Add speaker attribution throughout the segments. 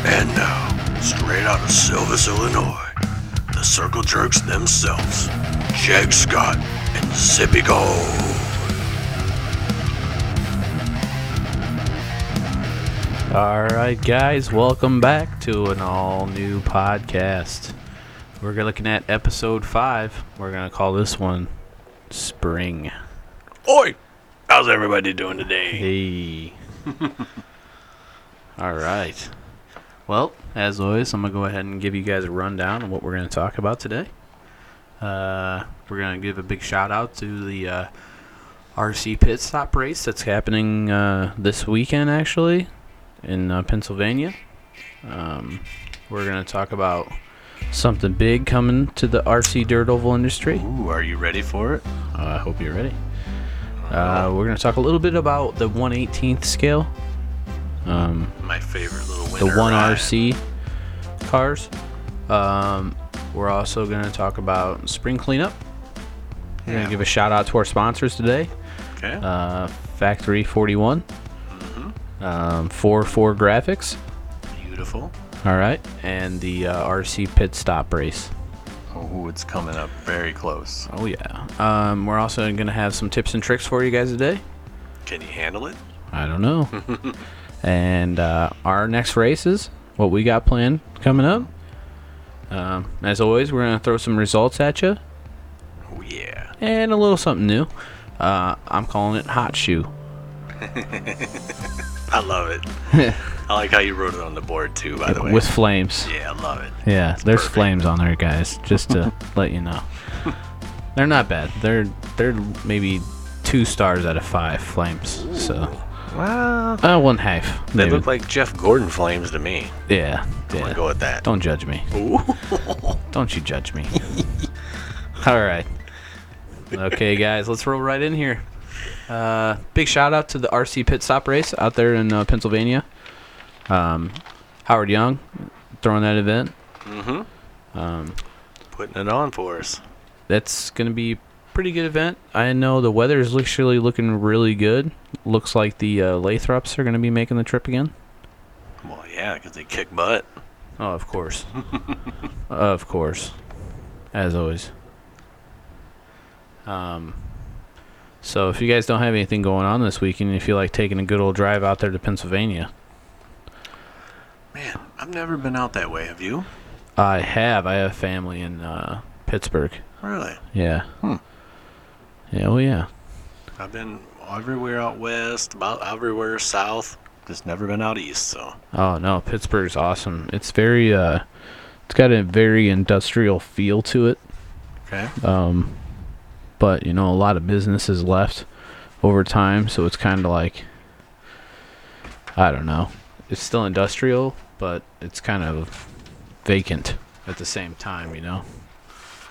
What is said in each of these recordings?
Speaker 1: And now, straight out of Silvis, Illinois, the Circle Jerks themselves, Jag Scott and Zippy Gold.
Speaker 2: Alright guys, welcome back to an all-new podcast. We're looking at episode 5. We're going to call this one Spring.
Speaker 1: Oi! How's everybody doing today?
Speaker 2: Hey. Alright. Well, as always, I'm going to go ahead and give you guys a rundown of what we're going to talk about today. We're going to give a big shout out to the RC Pit Stop race that's happening this weekend, actually, in Pennsylvania. We're going to talk about something big coming to the RC dirt oval industry.
Speaker 1: Ooh, are you ready for it?
Speaker 2: I hope you're ready. We're going to talk a little bit about the 1/18th scale.
Speaker 1: My favorite little winter
Speaker 2: The 1
Speaker 1: ride.
Speaker 2: RC cars. We're also going to talk about spring cleanup. We're going to give a shout out to our sponsors today.
Speaker 1: Okay.
Speaker 2: Factory 41. 4-4 Graphics.
Speaker 1: Beautiful.
Speaker 2: All right. And the RC Pit Stop race.
Speaker 1: Oh, it's coming up very close.
Speaker 2: Oh, yeah. We're also going to have some tips and tricks for you guys today.
Speaker 1: Can you handle it?
Speaker 2: I don't know. And our next races, what we got planned coming up. As always, we're going to throw some results at you.
Speaker 1: Oh, yeah.
Speaker 2: And a little something new. I'm calling it Hot Shoe.
Speaker 1: I love it. I like how you wrote it on the board, too, by the way.
Speaker 2: With flames.
Speaker 1: Yeah, I love it.
Speaker 2: Yeah, there's
Speaker 1: perfect.
Speaker 2: flames on there, guys. Just to let you know. They're not bad. They're maybe 2 stars out of 5 flames. So,
Speaker 1: Wow.
Speaker 2: 1/2.
Speaker 1: They
Speaker 2: maybe.
Speaker 1: look like Jeff Gordon flames to me.
Speaker 2: Yeah.
Speaker 1: I'm going to go with that.
Speaker 2: Don't judge me.
Speaker 1: Ooh.
Speaker 2: Don't you judge me. All right. Okay, guys, let's roll right in here. Big shout out to the RC Pit Stop race out there in Pennsylvania. Howard Young throwing that event.
Speaker 1: Putting it on for us.
Speaker 2: That's going to be a pretty good event. I know the weather is literally looking really good. Looks like the Lathrops are going to be making the trip again.
Speaker 1: Well, yeah, because they kick butt.
Speaker 2: Oh, of course. Of course. As always. So if you guys don't have anything going on this weekend, you feel like taking a good old drive out there to Pennsylvania.
Speaker 1: Man, I've never been out that way. Have you?
Speaker 2: I have family in Pittsburgh.
Speaker 1: Really?
Speaker 2: Yeah. Yeah, well, yeah.
Speaker 1: I've been everywhere out west, about everywhere south. Just never been out east, so.
Speaker 2: Oh, no, Pittsburgh's awesome. It's very, it's got a very industrial feel to it.
Speaker 1: Okay.
Speaker 2: But, you know, a lot of businesses left over time, so it's kind of like, I don't know. It's still industrial, but it's kind of vacant at the same time, you know?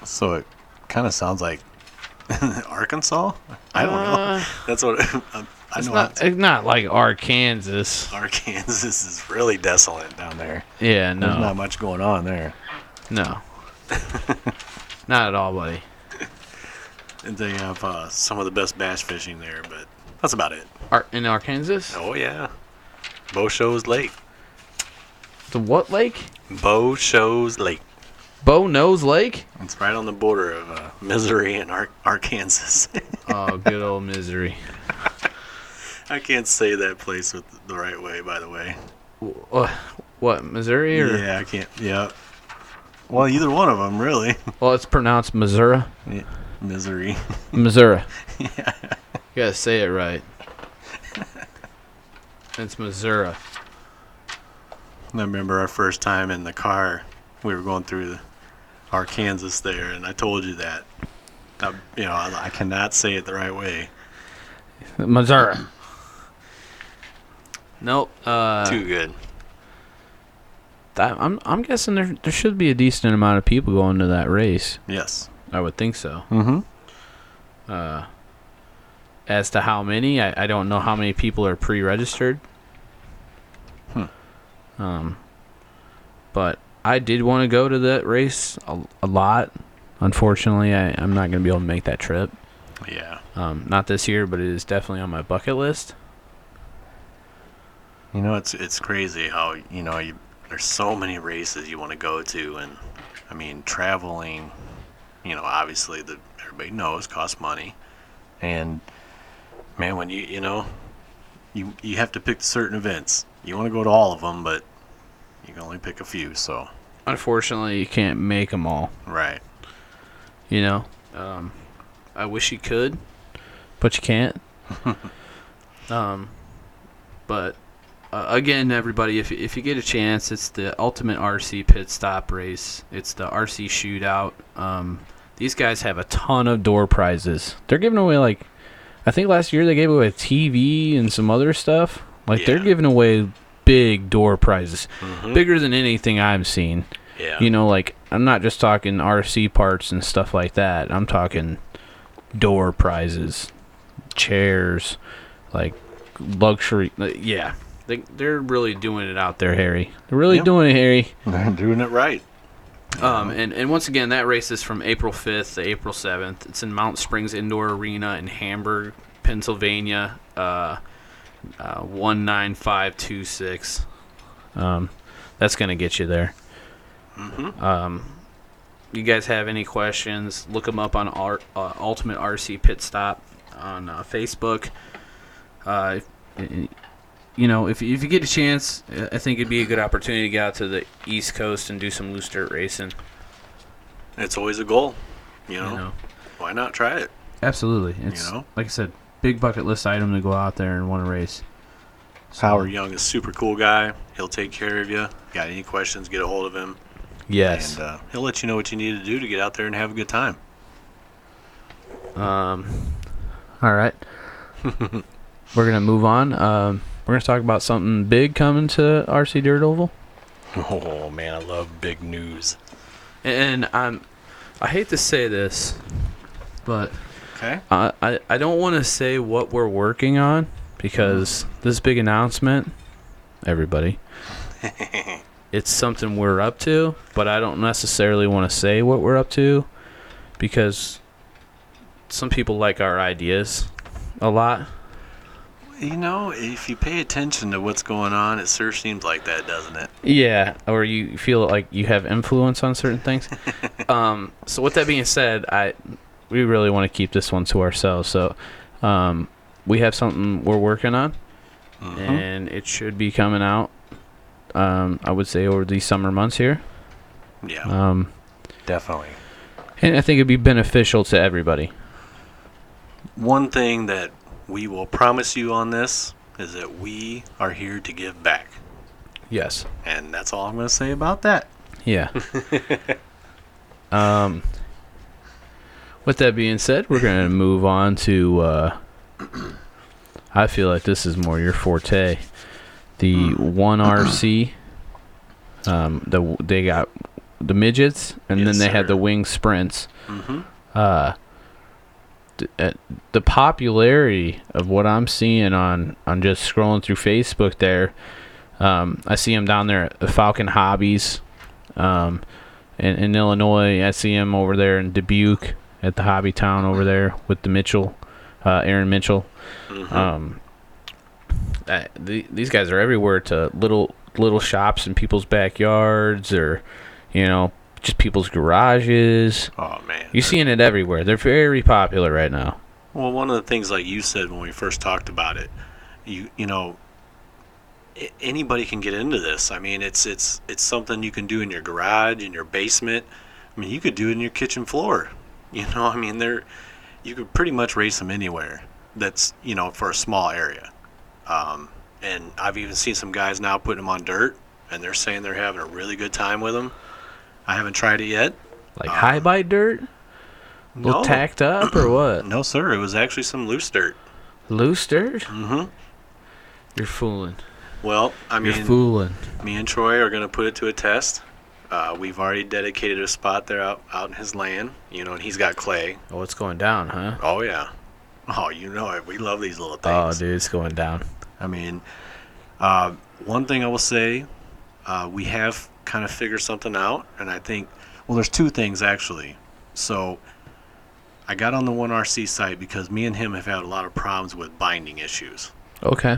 Speaker 1: So it kind of sounds like Arkansas? I don't know. That's what I
Speaker 2: It's
Speaker 1: know.
Speaker 2: not like Arkansas.
Speaker 1: Arkansas is really desolate down there.
Speaker 2: Yeah,
Speaker 1: There's
Speaker 2: no.
Speaker 1: not much going on there.
Speaker 2: No. Not at all, buddy.
Speaker 1: And they have some of the best bass fishing there, but that's about it.
Speaker 2: In Arkansas?
Speaker 1: Oh, yeah. Bo Shows Lake.
Speaker 2: The what lake?
Speaker 1: Bo Shows Lake.
Speaker 2: Bow Nose Lake?
Speaker 1: It's right on the border of Missouri and Arkansas.
Speaker 2: Oh, good old Misery.
Speaker 1: I can't say that place with the right way, by the way.
Speaker 2: What, Missouri? Or?
Speaker 1: Yeah, I can't. Yeah. Well, either one of them, really.
Speaker 2: Well, it's pronounced Missouri.
Speaker 1: Yeah. Missouri.
Speaker 2: Missouri.
Speaker 1: Yeah.
Speaker 2: You gotta say it right. It's Missouri.
Speaker 1: I remember our first time in the car. We were going through Arkansas there, and I told you that. I cannot say it the right way.
Speaker 2: Missouri. Nope.
Speaker 1: Too good.
Speaker 2: I'm guessing there should be a decent amount of people going to that race.
Speaker 1: Yes.
Speaker 2: I would think so.
Speaker 1: Mm-hmm.
Speaker 2: As to how many, I don't know how many people are pre-registered. But I did want to go to that race a lot. Unfortunately, I'm not going to be able to make that trip.
Speaker 1: Yeah.
Speaker 2: Not this year, but it is definitely on my bucket list.
Speaker 1: You know, it's crazy how, there's so many races you want to go to, and I mean traveling. Obviously everybody knows costs money, and man, when you have to pick certain events. You want to go to all of them, but you can only pick a few. So
Speaker 2: Unfortunately, you can't make them all.
Speaker 1: right.
Speaker 2: I wish you could, but you can't. But again, everybody, if you get a chance, it's the Ultimate RC Pit Stop Race. It's the RC Shootout. These guys have a ton of door prizes. They're giving away, I think last year they gave away a TV and some other stuff. They're giving away big door prizes, bigger than anything I've seen.
Speaker 1: Yeah.
Speaker 2: I'm not just talking RC parts and stuff like that. I'm talking door prizes, chairs, luxury. Yeah, they're really doing it out there, Harry. They're really doing it, Harry.
Speaker 1: They're doing it right.
Speaker 2: And once again, that race is from April 5th to April 7th. It's in Mount Springs Indoor Arena in Hamburg, Pennsylvania, 19526. That's going to get you there. You guys have any questions, look them up on Ultimate RC Pit Stop on Facebook. If you get a chance, I think it'd be a good opportunity to get out to the East Coast and do some loose dirt racing.
Speaker 1: It's always a goal. Why not try it?
Speaker 2: Absolutely. It's, like I said, big bucket list item to go out there and want to race.
Speaker 1: Howard Young is a super cool guy. He'll take care of you. Got any questions, get a hold of him.
Speaker 2: Yes.
Speaker 1: And he'll let you know what you need to do to get out there and have a good time.
Speaker 2: All right. We're going to move on. We're going to talk about something big coming to RC Dirt Oval.
Speaker 1: Oh, man, I love big news.
Speaker 2: And I hate to say this, but
Speaker 1: okay.
Speaker 2: I don't want to say what we're working on because this big announcement, everybody, it's something we're up to, but I don't necessarily want to say what we're up to because some people like our ideas a lot.
Speaker 1: If you pay attention to what's going on, it sure seems like that, doesn't it?
Speaker 2: Yeah, or you feel like you have influence on certain things. So with that being said, we really want to keep this one to ourselves. So we have something we're working on, and it should be coming out, I would say, over these summer months here.
Speaker 1: Yeah, definitely.
Speaker 2: And I think it'd be beneficial to everybody.
Speaker 1: One thing that we will promise you on this is that we are here to give back.
Speaker 2: Yes.
Speaker 1: And that's all I'm going to say about that.
Speaker 2: Yeah. With that being said, we're going to move on to, I feel like this is more your forte. The 1RC. They got the midgets, and then they had the wing sprints. The popularity of what I'm seeing on just scrolling through Facebook there, I see him down there at Falcon Hobbies in Illinois. I see him over there in Dubuque at the Hobby Town over there with the Mitchell, Aaron Mitchell. These guys are everywhere to little shops in people's backyards or, just people's garages.
Speaker 1: Oh, man.
Speaker 2: You're seeing it everywhere. They're very popular right now.
Speaker 1: Well, one of the things like you said when we first talked about it, anybody can get into this. I mean, it's something you can do in your garage, in your basement. I mean, you could do it in your kitchen floor. You could pretty much race them anywhere. That's, for a small area. And I've even seen some guys now putting them on dirt, and they're saying they're having a really good time with them. I haven't tried it yet.
Speaker 2: Like high bite dirt?
Speaker 1: No.
Speaker 2: Tacked up or what?
Speaker 1: No, sir. It was actually some loose dirt.
Speaker 2: Loose dirt?
Speaker 1: Mm-hmm.
Speaker 2: You're fooling.
Speaker 1: Well,
Speaker 2: You're fooling.
Speaker 1: Me and Troy are going to put it to a test. We've already dedicated a spot there out in his land, and he's got clay.
Speaker 2: Oh, it's going down, huh?
Speaker 1: Oh, yeah. Oh, you know it. We love these little
Speaker 2: Oh,
Speaker 1: things.
Speaker 2: dude, it's going down.
Speaker 1: I mean, one thing I will say, we have kind of figured something out, and I think, well, there's two things, actually. So I got on the 1RC site because me and him have had a lot of problems with binding issues.
Speaker 2: Okay.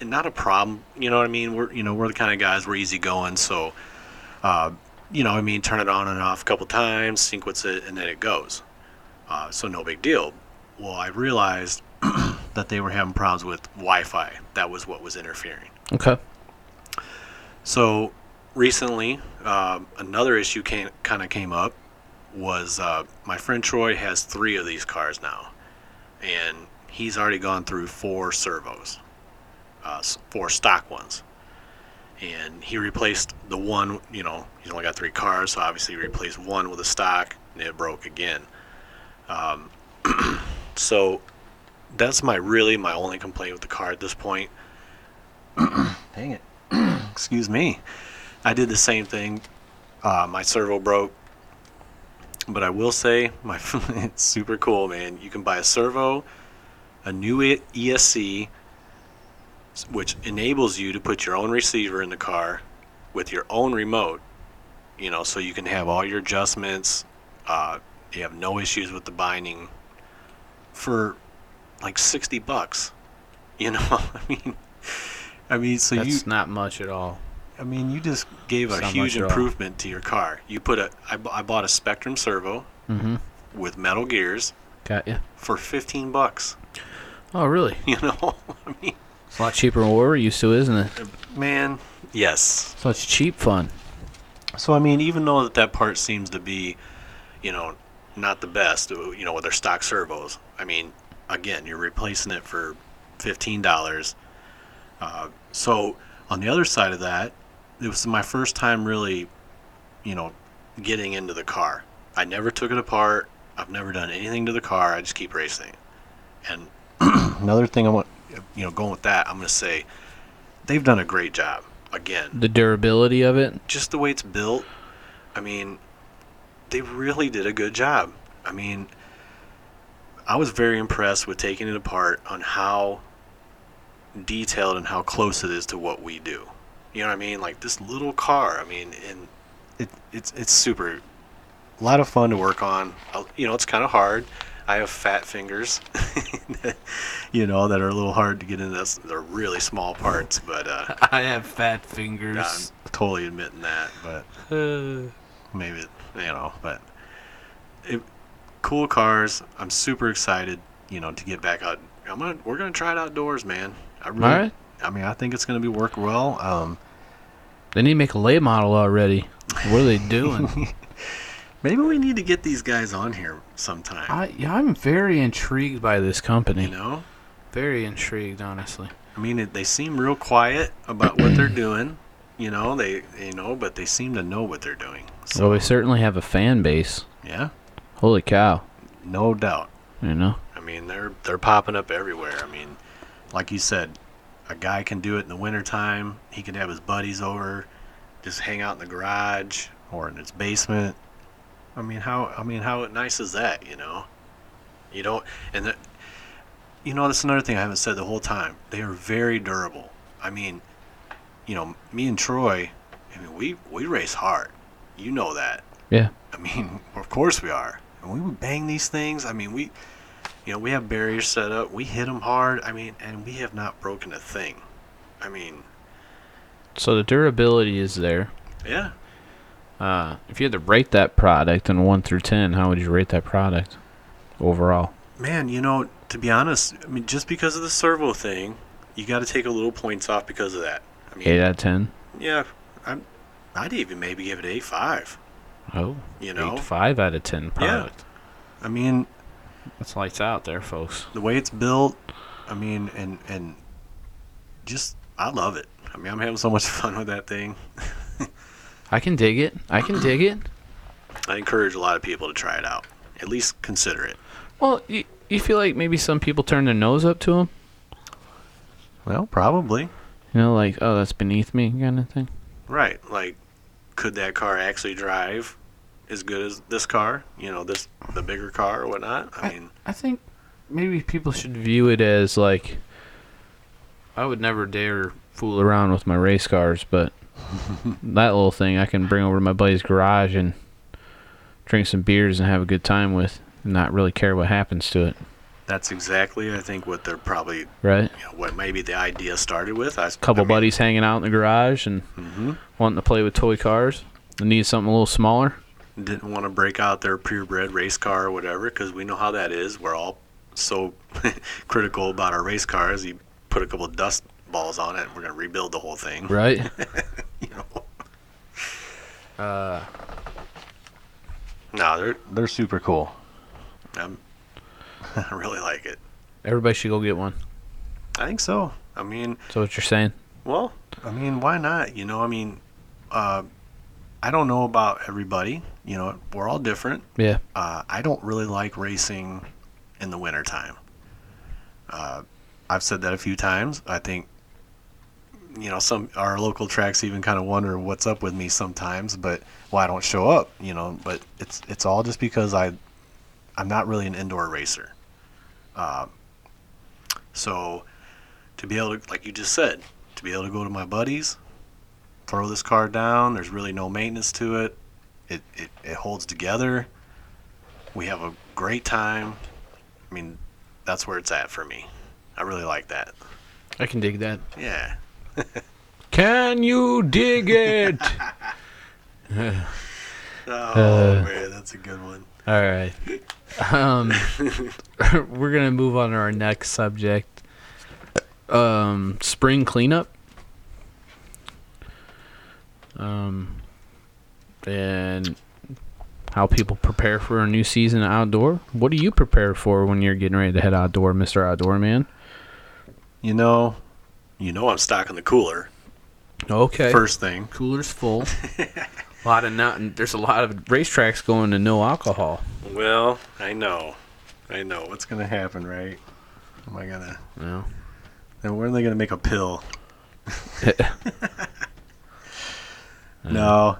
Speaker 1: not a problem. You know what I mean? We're the kind of guys, we're easygoing, so turn it on and off a couple times, sequence it, and then it goes. So no big deal. Well, I realized that they were having problems with Wi-Fi. That was what was interfering.
Speaker 2: Okay.
Speaker 1: So recently, another issue kind of came up. Was my friend Troy has 3 of these cars now, and he's already gone through 4 servos, 4 stock ones, and he replaced the one. He's only got 3 cars, so obviously he replaced one with a stock, and it broke again. So that's my only complaint with the car at this point. Dang it. Excuse me. I did the same thing. My servo broke. But I will say, it's super cool, man. You can buy a servo, a new ESC, which enables you to put your own receiver in the car with your own remote, so you can have all your adjustments. You have no issues with the binding for like $60. So
Speaker 2: That's not much at all.
Speaker 1: you just gave a huge improvement to your car. I bought a Spectrum servo with metal gears.
Speaker 2: Got you.
Speaker 1: For $15.
Speaker 2: Oh, really?
Speaker 1: It's
Speaker 2: a lot cheaper than what we're used to, isn't it?
Speaker 1: Man, yes.
Speaker 2: Such cheap fun.
Speaker 1: So even though that part seems to be, not the best, with their stock servos. Again, you're replacing it for $15. So on the other side of that, it was my first time really, getting into the car. I never took it apart. I've never done anything to the car. I just keep racing. And another thing I want, going with that, I'm going to say they've done a great job. Again,
Speaker 2: the durability of it,
Speaker 1: just the way it's built. They really did a good job. I was very impressed with taking it apart on how detailed and how close it is to what we do. You know what I mean? Like this little car. And it's super, a lot of fun to work on. It's kind of hard. I have fat fingers, that are a little hard to get into this. They're really small parts, but
Speaker 2: I have fat fingers.
Speaker 1: I'm totally admitting that, but maybe but cool cars. I'm super excited, to get back out. We're gonna try it outdoors, man. All right. I think it's going to be work well.
Speaker 2: They need to make a late model already. What are they doing?
Speaker 1: Maybe we need to get these guys on here sometime.
Speaker 2: I'm very intrigued by this company.
Speaker 1: Very
Speaker 2: intrigued, honestly.
Speaker 1: They seem real quiet about what they're doing. But they seem to know what they're doing. So.
Speaker 2: Well, they certainly have a fan base.
Speaker 1: Yeah.
Speaker 2: Holy cow.
Speaker 1: No doubt. They're popping up everywhere. Like you said, a guy can do it in the wintertime. He can have his buddies over, just hang out in the garage or in his basement. How nice is that, You don't, and that's another thing I haven't said the whole time. They are very durable. Me and Troy, we race hard. You know that.
Speaker 2: Yeah.
Speaker 1: Of course we are. And we would bang these things. We have barriers set up. We hit them hard. And we have not broken a thing.
Speaker 2: So the durability is there.
Speaker 1: Yeah.
Speaker 2: If you had to rate that product in 1 through 10, how would you rate that product overall?
Speaker 1: Man, to be honest, just because of the servo thing, you got to take a little points off because of that.
Speaker 2: 8 out of 10?
Speaker 1: Yeah. I'd even maybe give it an 8.5.
Speaker 2: Oh. 5 out of 10 product.
Speaker 1: Yeah.
Speaker 2: That's lights out there, folks.
Speaker 1: The way it's built, and just, I love it. I'm having so much fun with that thing.
Speaker 2: I can dig it. I
Speaker 1: encourage a lot of people to try it out. At least consider it.
Speaker 2: Well, you feel like maybe some people turn their nose up to them?
Speaker 1: Well, probably.
Speaker 2: Like, oh, that's beneath me kind of thing?
Speaker 1: Right. Like, could that car actually drive as good as this car? The bigger car or whatnot?
Speaker 2: I think maybe people should view it as, like, I would never dare fool around with my race cars, but that little thing I can bring over to my buddy's garage and drink some beers and have a good time with and not really care what happens to it.
Speaker 1: That's exactly, I think, what they're probably,
Speaker 2: right?
Speaker 1: what maybe the idea started with.
Speaker 2: Couple buddies hanging out in the garage and wanting to play with toy cars. They need something a little smaller.
Speaker 1: Didn't want to break out their purebred race car or whatever, because we know how that is. We're all so critical about our race cars. You put a couple of dust balls on it, and we're going to rebuild the whole thing.
Speaker 2: Right.
Speaker 1: No, they're super cool. I really like it.
Speaker 2: Everybody should go get one.
Speaker 1: I think so. I mean,
Speaker 2: So what you're saying?
Speaker 1: well, I mean, why not? I don't know about everybody. We're all different.
Speaker 2: Yeah.
Speaker 1: I don't really like racing in the wintertime. I've said that a few times. I think, some our local tracks even kind of wonder what's up with me sometimes, but why I don't show up, but it's all just because I'm not really an indoor racer. So to be able to, like you just said, to be able to go to my buddies, throw this car down, there's really no maintenance to it. It holds together. We have a great time. I mean, that's where it's at for me. I really like that.
Speaker 2: I can dig that.
Speaker 1: Yeah.
Speaker 2: Can you dig it?
Speaker 1: Man, that's a good one.
Speaker 2: All right. We're gonna move on to our next subject. Spring cleanup. And how people prepare for a new season outdoor. What do you prepare for when you're getting ready to head outdoor, Mr. Outdoor Man?
Speaker 1: I'm stocking the cooler.
Speaker 2: Okay.
Speaker 1: First thing.
Speaker 2: Cooler's full. There's a lot of racetracks going to no alcohol.
Speaker 1: Well, I know. What's gonna happen, right? Am I gonna?
Speaker 2: No.
Speaker 1: Then when are they gonna make a pill? No,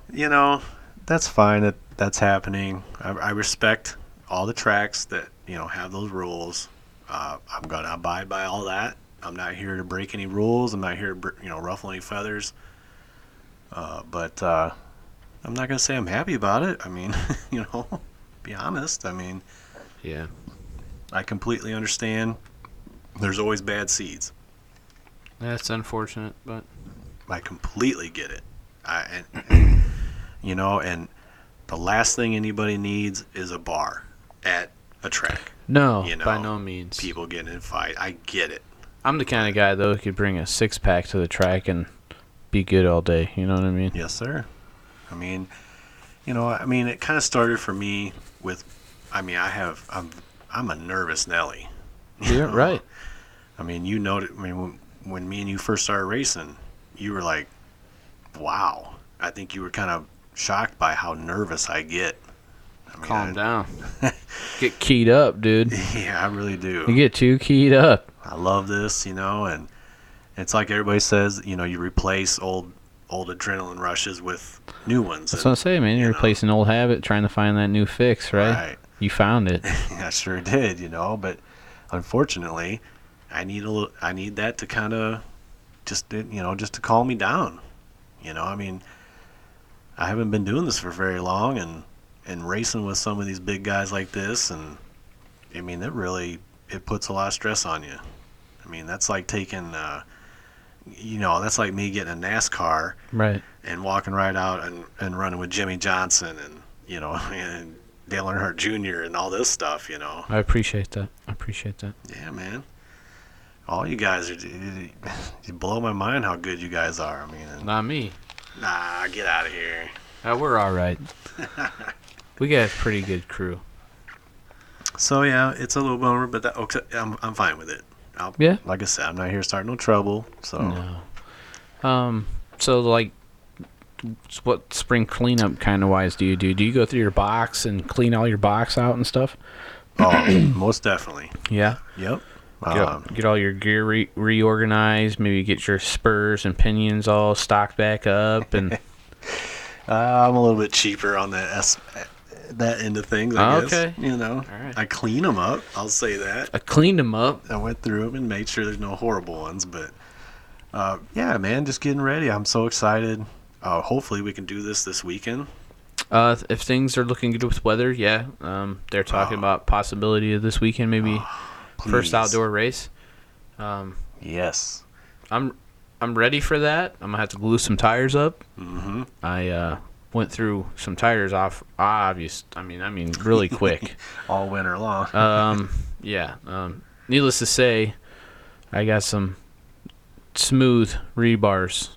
Speaker 1: that's fine. That's happening. I respect all the tracks that have those rules. I'm gonna abide by all that. I'm not here to break any rules. I'm not here to ruffle any feathers. But I'm not gonna say I'm happy about it. I mean, be honest. I mean,
Speaker 2: Yeah.
Speaker 1: I completely understand. There's always bad seeds.
Speaker 2: That's unfortunate, but
Speaker 1: I completely get it. And the last thing anybody needs is a bar at a track.
Speaker 2: no, by no means.
Speaker 1: People getting in a fight. I get it.
Speaker 2: I'm the kind of guy though who could bring a 6-pack to the track and be good all day. You know what I mean?
Speaker 1: Yes, sir. I mean, it kind of started for me with, I'm a nervous Nelly.
Speaker 2: Yeah, right.
Speaker 1: I mean, when me and you first started racing, you were like, wow. I think you were kind of shocked by how nervous I get.
Speaker 2: Calm down. Get keyed up, dude.
Speaker 1: Yeah, I really do.
Speaker 2: You get too keyed up.
Speaker 1: I love this, and it's like everybody says, you replace old adrenaline rushes with new ones.
Speaker 2: That's what I'm saying, man. You're replacing an old habit, trying to find that new fix, right?
Speaker 1: Right.
Speaker 2: You found it.
Speaker 1: I sure did, but unfortunately, I need that to kind of just to calm me down. I mean, I haven't been doing this for very long, and racing with some of these big guys like this, and I mean, it puts a lot of stress on you. I mean, that's like taking, that's like me getting a NASCAR,
Speaker 2: Right.
Speaker 1: and walking right out and running with Jimmy Johnson and and Dale Earnhardt Jr. and all this stuff.
Speaker 2: I appreciate that.
Speaker 1: Yeah, man. All you guys you blow my mind how good you guys are. I mean,
Speaker 2: Not me.
Speaker 1: nah, get out of here.
Speaker 2: We're all right. We got a pretty good crew.
Speaker 1: So yeah, it's a little bummer, but I'm fine with it.
Speaker 2: Yeah.
Speaker 1: Like I said, I'm not here starting no trouble. So
Speaker 2: No. So like, what spring cleanup kind of wise do you do? Do you go through your box and clean all your box out and stuff?
Speaker 1: oh, most definitely.
Speaker 2: Yeah.
Speaker 1: Yep.
Speaker 2: Get all your gear reorganized. Maybe get your spurs and pinions all stocked back up. And
Speaker 1: I'm a little bit cheaper on that end of things, I guess.
Speaker 2: Okay.
Speaker 1: All
Speaker 2: right.
Speaker 1: I clean them up. I'll say that.
Speaker 2: I cleaned them up.
Speaker 1: I went through them and made sure there's no horrible ones. But yeah, man, just getting ready. I'm so excited. Hopefully we can do this weekend.
Speaker 2: If things are looking good with weather, yeah. They're talking about possibility of this weekend, maybe first
Speaker 1: Please.
Speaker 2: outdoor race.
Speaker 1: Yes.
Speaker 2: I'm ready for that. I'm gonna have to glue some tires up.
Speaker 1: Mm-hmm.
Speaker 2: I went through some tires off. I mean, really quick.
Speaker 1: All winter long.
Speaker 2: Yeah. Needless to say, I got some smooth rebars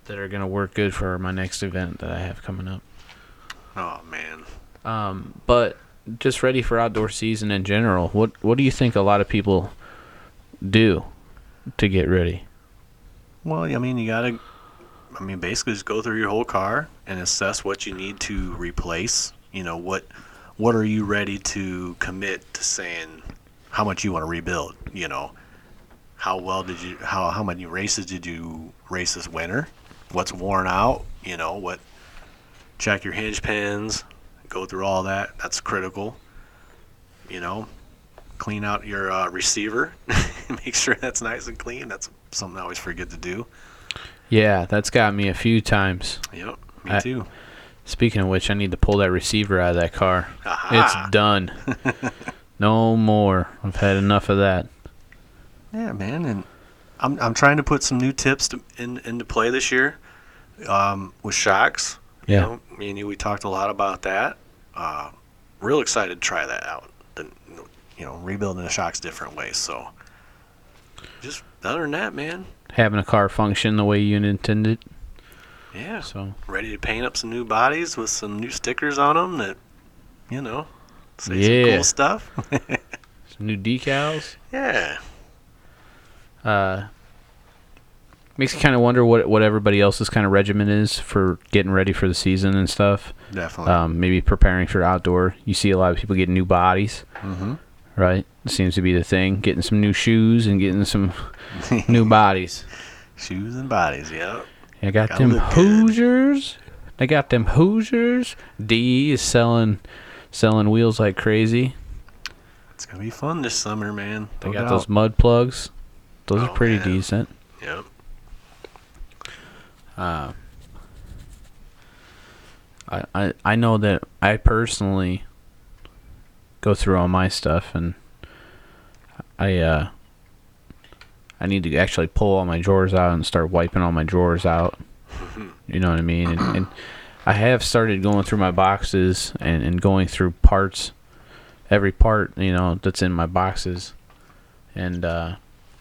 Speaker 2: that are gonna work good for my next event that I have coming up.
Speaker 1: Oh man.
Speaker 2: But just ready for outdoor season in general. What do you think a lot of people do to get ready?
Speaker 1: Well, I mean, basically just go through your whole car and assess what you need to replace. You know, what are you ready to commit to saying how much you want to rebuild? You know, how many races did you race this winter? What's worn out? You know, check your hinge pins, go through all that. That's critical. You know, clean out your receiver. Make sure that's nice and clean. That's something I always forget to do.
Speaker 2: Yeah, that's got me a few times.
Speaker 1: Yep, me too.
Speaker 2: Speaking of which, I need to pull that receiver out of that car.
Speaker 1: Aha.
Speaker 2: It's done. No more. I've had enough of that.
Speaker 1: Yeah, man, and I'm trying to put some new tips into play this year with shocks.
Speaker 2: Yeah.
Speaker 1: You know, me and you, we talked a lot about that. Real excited to try that out. Rebuilding the shocks different ways. So, just other than that, man.
Speaker 2: Having a car function the way you intended.
Speaker 1: Yeah.
Speaker 2: So
Speaker 1: Ready to paint up some new bodies with some new stickers on them that, say
Speaker 2: Yeah.
Speaker 1: some cool stuff.
Speaker 2: some new decals.
Speaker 1: Yeah.
Speaker 2: Makes you kind of wonder what everybody else's kind of regimen is for getting ready for the season and stuff.
Speaker 1: Definitely.
Speaker 2: Maybe preparing for outdoor. You see a lot of people getting new bodies,
Speaker 1: Mm-hmm.
Speaker 2: right? It seems to be the thing. Getting some new shoes and getting some new bodies.
Speaker 1: Shoes and bodies, yep.
Speaker 2: I got
Speaker 1: Gotta
Speaker 2: them
Speaker 1: look good.
Speaker 2: Hoosiers. They got them Hoosiers. D is selling wheels like crazy.
Speaker 1: It's going to be fun this summer, man.
Speaker 2: They
Speaker 1: No
Speaker 2: got
Speaker 1: doubt.
Speaker 2: those mud plugs. Those are
Speaker 1: Oh,
Speaker 2: pretty
Speaker 1: man.
Speaker 2: decent.
Speaker 1: Yep.
Speaker 2: I know that I personally go through all my stuff, and I need to actually pull all my drawers out and start wiping all my drawers out. You know what I mean? And I have started going through my boxes and going through parts, every part, that's in my boxes. And,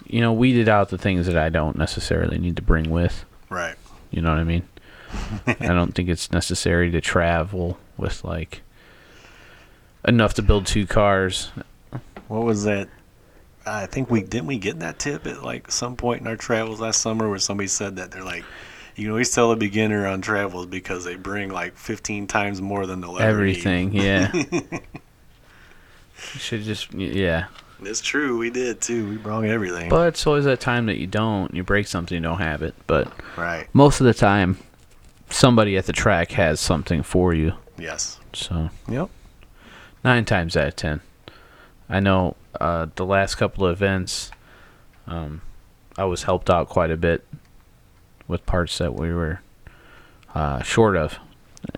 Speaker 2: weeded out the things that I don't necessarily need to bring with.
Speaker 1: Right.
Speaker 2: You know what I mean? I don't think it's necessary to travel with, enough to build 2 cars.
Speaker 1: What was that? I think didn't we get that tip at some point in our travels last summer where somebody said that they're like, you can always tell a beginner on travels because they bring 15 times more than they'll ever
Speaker 2: Everything,
Speaker 1: need.
Speaker 2: yeah. You should just, yeah.
Speaker 1: It's true, we did too. We brought everything.
Speaker 2: But it's always that time that you break something, you don't have it. But
Speaker 1: Right.
Speaker 2: most of the time, somebody at the track has something for you.
Speaker 1: Yes.
Speaker 2: So
Speaker 1: Yep.
Speaker 2: 9 times out of 10. I know the last couple of events, I was helped out quite a bit with parts that we were short of,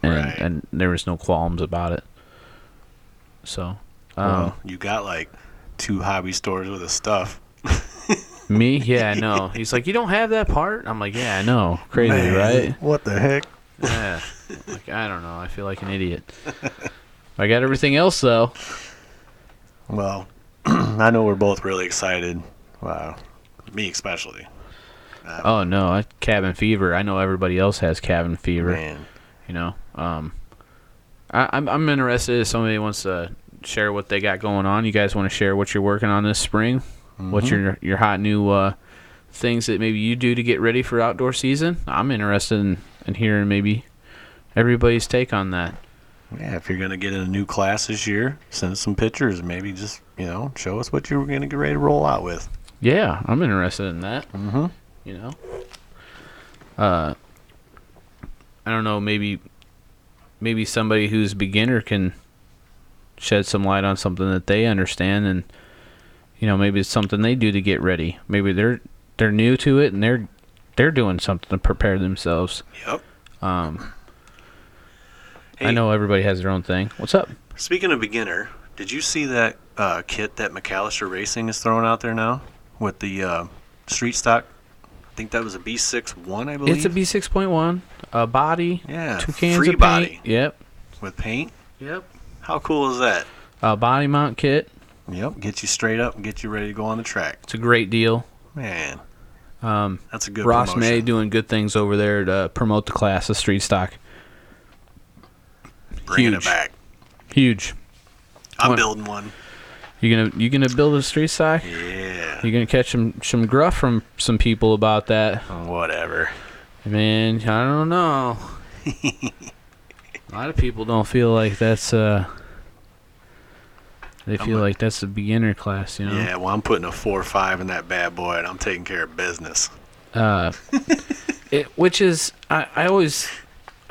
Speaker 2: and
Speaker 1: Right.
Speaker 2: and there was no qualms about it. So,
Speaker 1: Well, you got 2 hobby stores with the stuff.
Speaker 2: me, yeah, I know. He's like, you don't have that part? I'm like, yeah, I know. Crazy,
Speaker 1: Man,
Speaker 2: right?
Speaker 1: What the heck?
Speaker 2: Yeah. I don't know. I feel like an idiot. I got everything else though.
Speaker 1: Well, I know we're both really excited. Wow. Me especially.
Speaker 2: Oh no, cabin fever. I know everybody else has cabin fever.
Speaker 1: Man.
Speaker 2: I'm interested if somebody wants to share what they got going on. You guys want to share what you're working on this spring? What's your hot new things that maybe you do to get ready for outdoor season? I'm interested in hearing maybe everybody's take on that.
Speaker 1: Yeah, if you're going to get in a new class this year, send us some pictures and maybe just, show us what you're going to get ready to roll out with.
Speaker 2: Yeah, I'm interested in that.
Speaker 1: Mm-hmm.
Speaker 2: I don't know, maybe somebody who's a beginner can shed some light on something that they understand, and maybe it's something they do to get ready. Maybe they're new to it and they're doing something to prepare themselves.
Speaker 1: Yep.
Speaker 2: I know everybody has their own thing. What's up?
Speaker 1: Speaking of beginner, Did you see that kit that McAllister Racing is throwing out there now with the street stock? I think that was a B6.1, I believe.
Speaker 2: It's a B6.1, a body,
Speaker 1: Yeah,
Speaker 2: 2 cans
Speaker 1: free
Speaker 2: of paint.
Speaker 1: body.
Speaker 2: Yep.
Speaker 1: With paint.
Speaker 2: Yep.
Speaker 1: How cool is that?
Speaker 2: A body mount kit.
Speaker 1: Yep, get you straight up and get you ready to go on the track.
Speaker 2: It's a great deal.
Speaker 1: Man,
Speaker 2: Um,
Speaker 1: that's a good
Speaker 2: Ross
Speaker 1: promotion.
Speaker 2: May doing good things over there to promote the class of street stock.
Speaker 1: Bringing
Speaker 2: huge.
Speaker 1: it back.
Speaker 2: Huge.
Speaker 1: I'm
Speaker 2: What?
Speaker 1: building one.
Speaker 2: You gonna build a street stock?
Speaker 1: Yeah.
Speaker 2: You gonna catch some gruff from some people about that?
Speaker 1: Whatever.
Speaker 2: Man, I don't know. A lot of people don't feel like that's they feel like that's a beginner class, you know.
Speaker 1: Yeah, well, I'm putting a 4.5 in that bad boy, and I'm taking care of business.
Speaker 2: Which is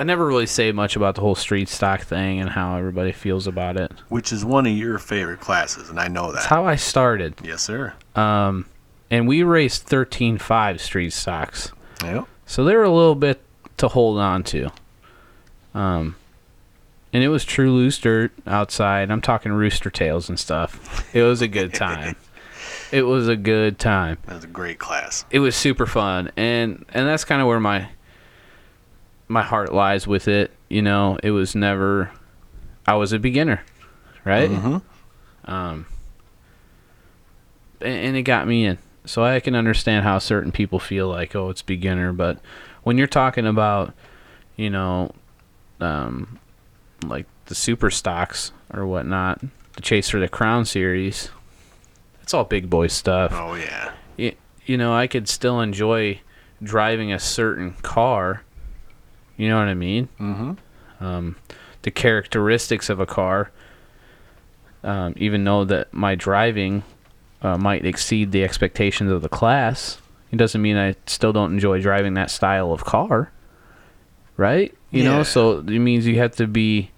Speaker 2: I never really say much about the whole street stock thing and how everybody feels about it.
Speaker 1: Which is one of your favorite classes, and I know
Speaker 2: That's
Speaker 1: that.
Speaker 2: how I started.
Speaker 1: Yes, sir.
Speaker 2: And we raced 13.5 street stocks.
Speaker 1: Yep.
Speaker 2: So they were a little bit to hold on to. And it was true loose dirt outside. I'm talking rooster tails and stuff. It was a good time. It was a good time.
Speaker 1: That was a great class.
Speaker 2: It was super fun. And that's kind of where my heart lies with it. You know, it was never... I was a beginner, right?
Speaker 1: Mm-hmm.
Speaker 2: And it got me in. So I can understand how certain people feel like, oh, it's beginner. But when you're talking about, you know, like the super stocks or whatnot, the Chase for the Crown series, it's all big boy stuff.
Speaker 1: Oh, yeah.
Speaker 2: You know, I could still enjoy driving a certain car. You know what I mean?
Speaker 1: Mm-hmm.
Speaker 2: The characteristics of a car, even though that my driving might exceed the expectations of the class, it doesn't mean I still don't enjoy driving that style of car, right? You know, so it means you have to be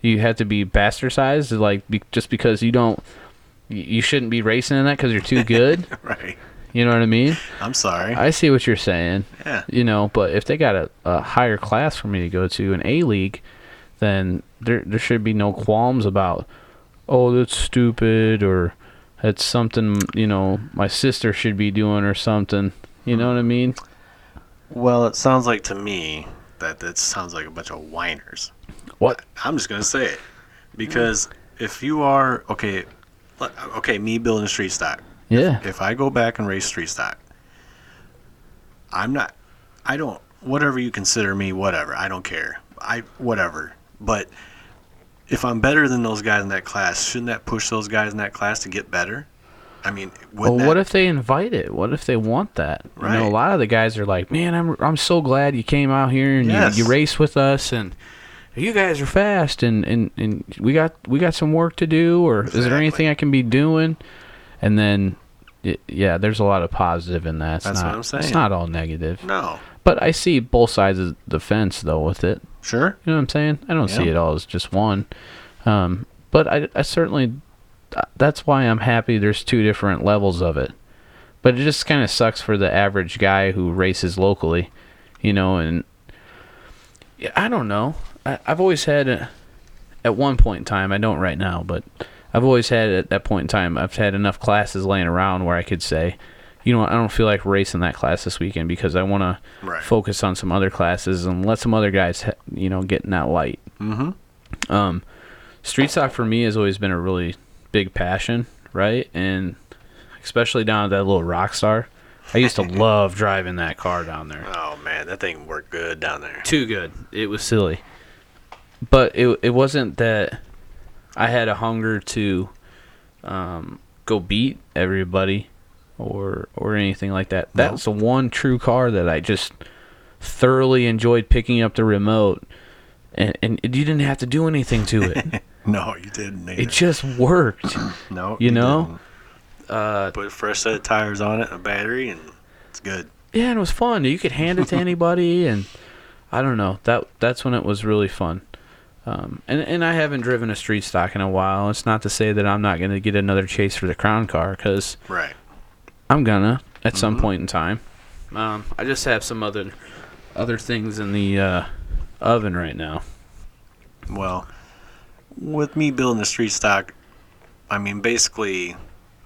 Speaker 2: bastardized, like just because you shouldn't be racing in that because you're too good.
Speaker 1: Right.
Speaker 2: You know what I mean?
Speaker 1: I'm sorry.
Speaker 2: I see what you're saying.
Speaker 1: Yeah.
Speaker 2: You know, but if they got a higher class for me to go to, an A League, then there should be no qualms about, oh, that's stupid, or that's something, you know, my sister should be doing or something. You know what I mean?
Speaker 1: Well, it sounds like to me that sounds like a bunch of whiners.
Speaker 2: What?
Speaker 1: I'm just going to say it. Because if you are, okay, me building a street stock.
Speaker 2: Yeah.
Speaker 1: If I go back and race street stock, whatever you consider me, whatever, I don't care. Whatever. But if I'm better than those guys in that class, shouldn't that push those guys in that class to get better? I mean,
Speaker 2: Well, what if they invite it? What if they want that?
Speaker 1: Right.
Speaker 2: You know, a lot of the guys are like, man, I'm so glad you came out here and
Speaker 1: Yes.
Speaker 2: you race with us, and you guys are fast, and we got some work to do, or is there
Speaker 1: Exactly.
Speaker 2: anything I can be doing? And then, yeah, there's a lot of positive in that.
Speaker 1: That's what I'm saying.
Speaker 2: It's not all negative.
Speaker 1: No.
Speaker 2: But I see both sides of the fence, though, with it.
Speaker 1: Sure.
Speaker 2: You know what I'm saying? I don't see
Speaker 1: Yeah.
Speaker 2: it all as just one. But I certainly, that's why I'm happy there's two different levels of it. But it just kind of sucks for the average guy who races locally, you know, and I don't know. I've always had, at one point in time, I don't right now, but I've always had at that point in time, I've had enough classes laying around where I could say, you know what, I don't feel like racing that class this weekend because I want to
Speaker 1: Right.
Speaker 2: focus on some other classes and let some other guys, you know, get in that light.
Speaker 1: Mm-hmm.
Speaker 2: Street stock for me has always been a really big passion, right? And especially down at that little Rockstar. I used to love driving that car down there.
Speaker 1: Oh, man, that thing worked good down there.
Speaker 2: Too good. It was silly. But it wasn't that I had a hunger to go beat everybody or anything like that. That was the one true car that I just thoroughly enjoyed picking up the remote, and you didn't have to do anything to it.
Speaker 1: No, you didn't either.
Speaker 2: It just worked.
Speaker 1: No,
Speaker 2: you know?
Speaker 1: Put a fresh set of tires on it, a battery, and it's good.
Speaker 2: Yeah, and it was fun. You could hand it to anybody, and I don't know. That's when it was really fun. And I haven't driven a street stock in a while. It's not to say that I'm not going to get another Chase for the Crown car, because
Speaker 1: Right.
Speaker 2: I'm gonna at some point in time. I just have some other things in the oven right now.
Speaker 1: Well, with me building a street stock, I mean, basically,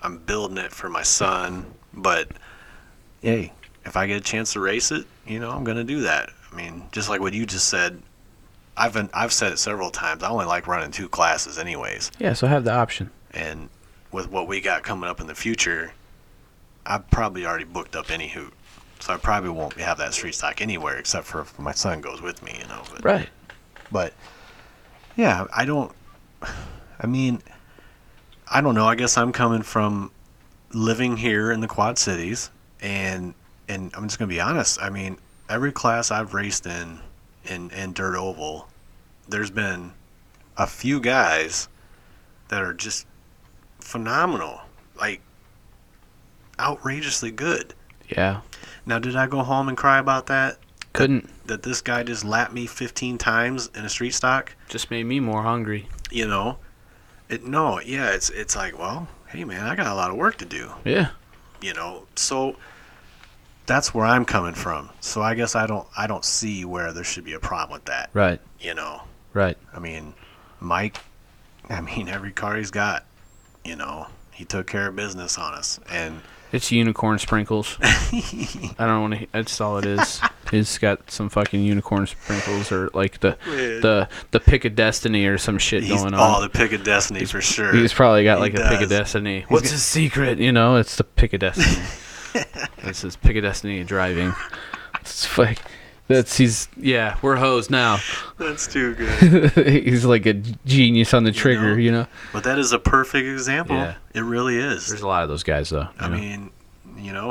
Speaker 1: I'm building it for my son, but hey, if I get a chance to race it, I'm gonna do that. I mean, just like what you just said, I've said it several times. I only like running 2 classes, anyways.
Speaker 2: Yeah, so have the option.
Speaker 1: And with what we got coming up in the future, I've probably already booked up any hoot, so I probably won't have that street stock anywhere except for if my son goes with me, But,
Speaker 2: Right.
Speaker 1: But yeah, I don't know. I guess I'm coming from living here in the Quad Cities, and I'm just gonna be honest. I mean, every class I've raced in dirt oval, there's been a few guys that are just phenomenal, like outrageously good.
Speaker 2: Yeah.
Speaker 1: Now, did I go home and cry about that?
Speaker 2: Couldn't.
Speaker 1: That this guy just lapped me 15 times in a street stock?
Speaker 2: Just made me more hungry.
Speaker 1: It's like, well, hey man, I got a lot of work to do.
Speaker 2: Yeah.
Speaker 1: So that's where I'm coming from. So I guess I don't see where there should be a problem with that.
Speaker 2: Right. Right.
Speaker 1: I mean, Mike, every car he's got, he took care of business on us. And
Speaker 2: It's unicorn sprinkles. I don't want to. That's all it is. He's got some fucking unicorn sprinkles, or like the pick of destiny or some shit going on.
Speaker 1: Oh, the pick of destiny for sure.
Speaker 2: He's probably got like
Speaker 1: He
Speaker 2: a pick of
Speaker 1: does.
Speaker 2: destiny. What's his secret? It's the pick of destiny. It's his pick of destiny driving. It's like we're hosed now.
Speaker 1: That's too good.
Speaker 2: He's like a genius on the trigger,
Speaker 1: But that is a perfect example.
Speaker 2: Yeah.
Speaker 1: It really is.
Speaker 2: There's a lot of those guys though.
Speaker 1: I mean,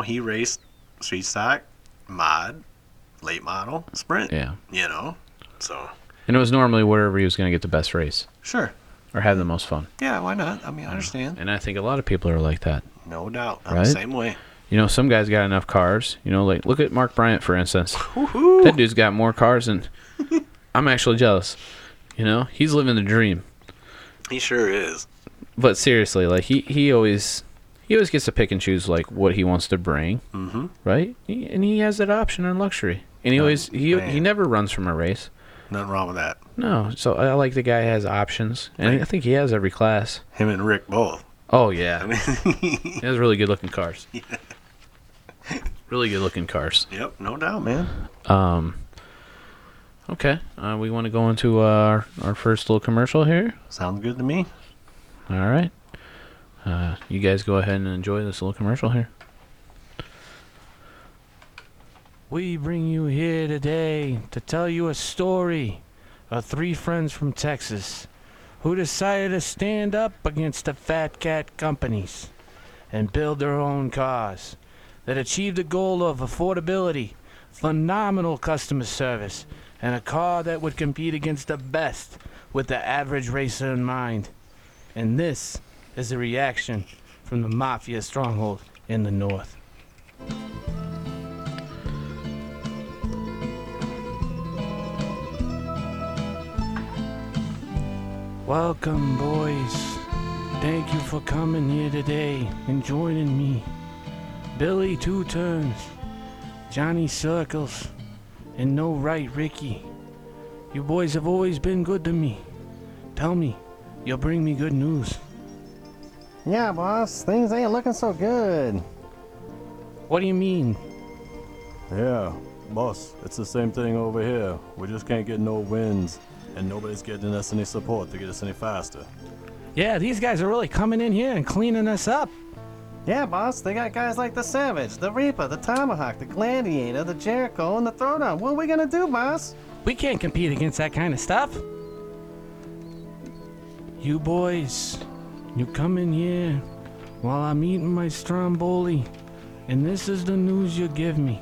Speaker 1: he raced street stock, mod, late model, sprint.
Speaker 2: Yeah.
Speaker 1: So.
Speaker 2: And it was normally wherever he was going to get the best race
Speaker 1: Sure.
Speaker 2: or have the most fun.
Speaker 1: Yeah, why not? I understand.
Speaker 2: And I think a lot of people are like that.
Speaker 1: No doubt. I'm
Speaker 2: Right?
Speaker 1: the same way.
Speaker 2: Some guys got enough cars. Like look at Mark Bryant, for instance.
Speaker 1: Woo-hoo.
Speaker 2: That dude's got more cars than I'm actually jealous. He's living the dream.
Speaker 1: He sure is.
Speaker 2: But seriously, like he always gets to pick and choose like what he wants to bring,
Speaker 1: Mm-hmm.
Speaker 2: right? And he has that option and luxury. And he never runs from a race.
Speaker 1: Nothing wrong with that.
Speaker 2: No, so I like the guy has options, and I think he has every class.
Speaker 1: Him and Rick both.
Speaker 2: Oh yeah,
Speaker 1: I mean,
Speaker 2: he has really good looking cars. Yeah. Really good looking cars.
Speaker 1: Yep, no doubt, man.
Speaker 2: Okay, we want to go into our first little commercial here.
Speaker 1: Sounds good to me.
Speaker 2: All right. You guys go ahead and enjoy this little commercial here. We bring you here today to tell you a story of 3 friends from Texas who decided to stand up against the fat cat companies and build their own cars that achieved the goal of affordability, phenomenal customer service, and a car that would compete against the best with the average racer in mind. And this is a reaction from the Mafia stronghold in the north. Welcome, boys. Thank you for coming here today and joining me. Billy Two Turns, Johnny Circles, and No Right Ricky. You boys have always been good to me. Tell me, you'll bring me good news.
Speaker 3: Yeah, boss, things ain't looking so good.
Speaker 2: What do you mean?
Speaker 4: Yeah, boss, it's the same thing over here. We just can't get no wins, and nobody's getting us any support to get us any faster.
Speaker 2: Yeah, these guys are really coming in here and cleaning us up.
Speaker 3: Yeah, boss, they got guys like the Savage, the Reaper, the Tomahawk, the Gladiator, the Jericho, and the Throwdown. What are we gonna do, boss?
Speaker 2: We can't compete against that kind of stuff. You boys, you come in here while I'm eating my stromboli, and this is the news you give me.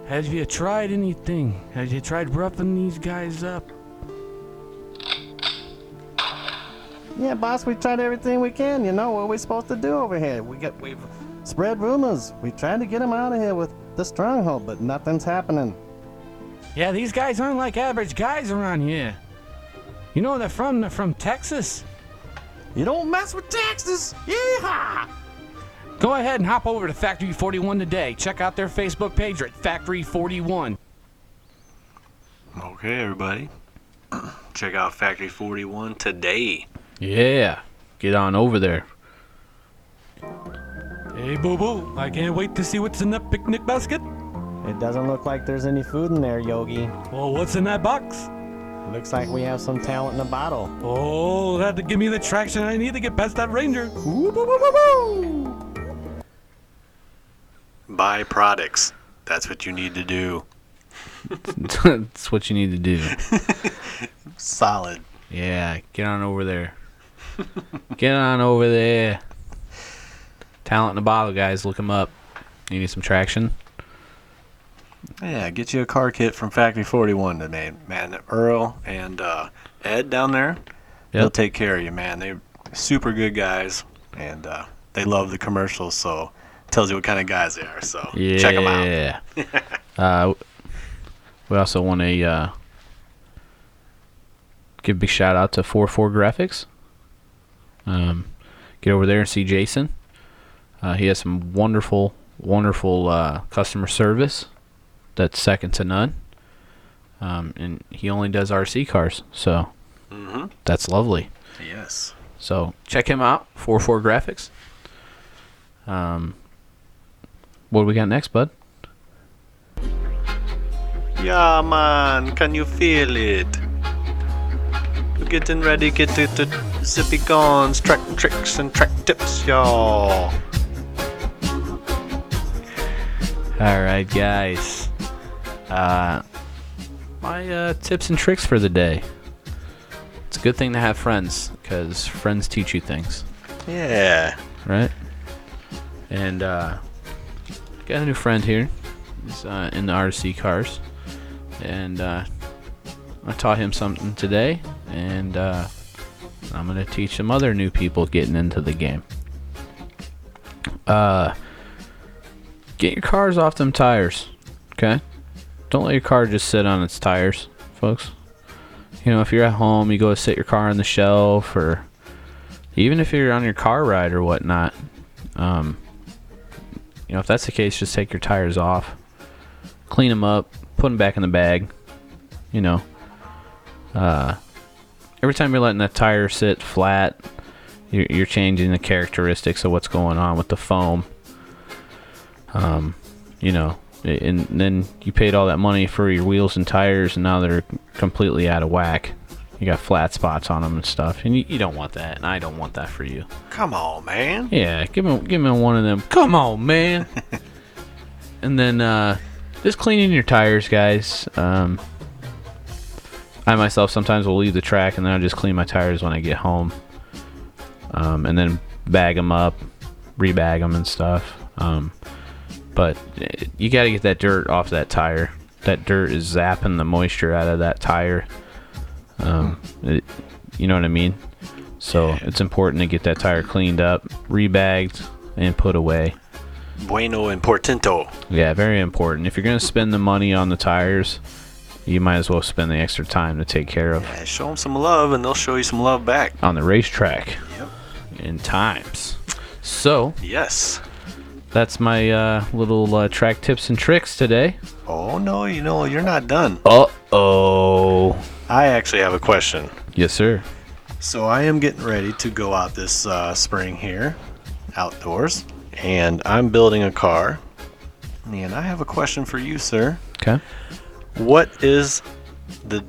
Speaker 2: Have you tried anything? Have you tried roughing these guys up?
Speaker 3: Yeah, boss, we tried everything we can. You know what are we supposed to do over here? We've spread rumors. We tried to get them out of here with the stronghold, but nothing's happening.
Speaker 2: Yeah, these guys aren't like average guys around here. You know they're from Texas.
Speaker 3: You don't mess with Texas! Yeehaw!
Speaker 2: Go ahead and hop over to Factory 41 today. Check out their Facebook page at Factory 41.
Speaker 1: Okay, everybody. Check out Factory 41 today.
Speaker 2: Yeah. get on over there.
Speaker 5: Hey, Boo Boo, I can't wait to see what's in that picnic basket.
Speaker 3: It doesn't look like there's any food in there, Yogi.
Speaker 5: Well, what's in that box?
Speaker 3: Looks like we have some talent in a bottle.
Speaker 5: Oh, that to give me the traction I need to get past that ranger.
Speaker 1: Buy products. That's what you need to do.
Speaker 2: That's what you need to do.
Speaker 1: Solid.
Speaker 2: Yeah, get on over there. Get on over there. Talent in a bottle, guys. Look him up. You need some traction?
Speaker 1: Yeah, get you a car kit from Factory 41 today, man. Earl and Ed down there, they'll take care of you, man. They're super good guys, and they love the commercials, so it tells you what kind of guys they are. So check them out.
Speaker 2: Yeah. We also want to give a big shout out to 44 Graphics. Get over there and see Jason. He has some wonderful customer service that's second to none. And he only does RC cars, so that's lovely.
Speaker 1: Yes.
Speaker 2: So check him out, 44 Graphics. What do we got next, bud?
Speaker 1: Yeah, man. Can you feel it? We're getting ready, get to zippy guns, track tricks, and track tips, y'all.
Speaker 2: All right, guys. My tips and tricks for the day. It's a good thing to have friends, because friends teach you things,
Speaker 1: Yeah.
Speaker 2: right? And got a new friend here. He's in the RC cars, and I taught him something today, and I'm gonna teach some other new people getting into the game. Get your cars off them tires, okay? Don't let your car just sit on its tires, folks. You know, if you're at home, you go sit your car on the shelf, or even if you're on your car ride or whatnot. You know, if that's the case, just take your tires off, clean them up, put them back in the bag. You know, every time you're letting that tire sit flat, you're changing the characteristics of what's going on with the foam. You know, and then you paid all that money for your wheels and tires, and now they're completely out of whack. You got flat spots on them and stuff, and you don't want that, and I don't want that for you.
Speaker 1: Come on, man.
Speaker 2: Yeah, give me one of them. Come on, man. And then just cleaning your tires, guys. I myself sometimes will leave the track, and then I'll just clean my tires when I get home, and then bag them up, rebag them and stuff. But you got to get that dirt off that tire. That dirt is zapping the moisture out of that tire. You know what I mean? So it's important to get that tire cleaned up, rebagged, and put away.
Speaker 1: Bueno importante.
Speaker 2: Yeah, very important. If you're going to spend the money on the tires, you might as well spend the extra time to take care of
Speaker 1: Yeah, show them some love, and they'll show you some love back.
Speaker 2: on the racetrack
Speaker 1: Yep.
Speaker 2: in times. So
Speaker 1: Yes.
Speaker 2: that's my little track tips and tricks today.
Speaker 1: Oh, no, you know, you're not done.
Speaker 2: Uh-oh.
Speaker 1: I actually have a question.
Speaker 2: Yes, sir.
Speaker 1: So I am getting ready to go out this spring here, outdoors, and I'm building a car. And I have a question for you, sir.
Speaker 2: Okay.
Speaker 1: What is the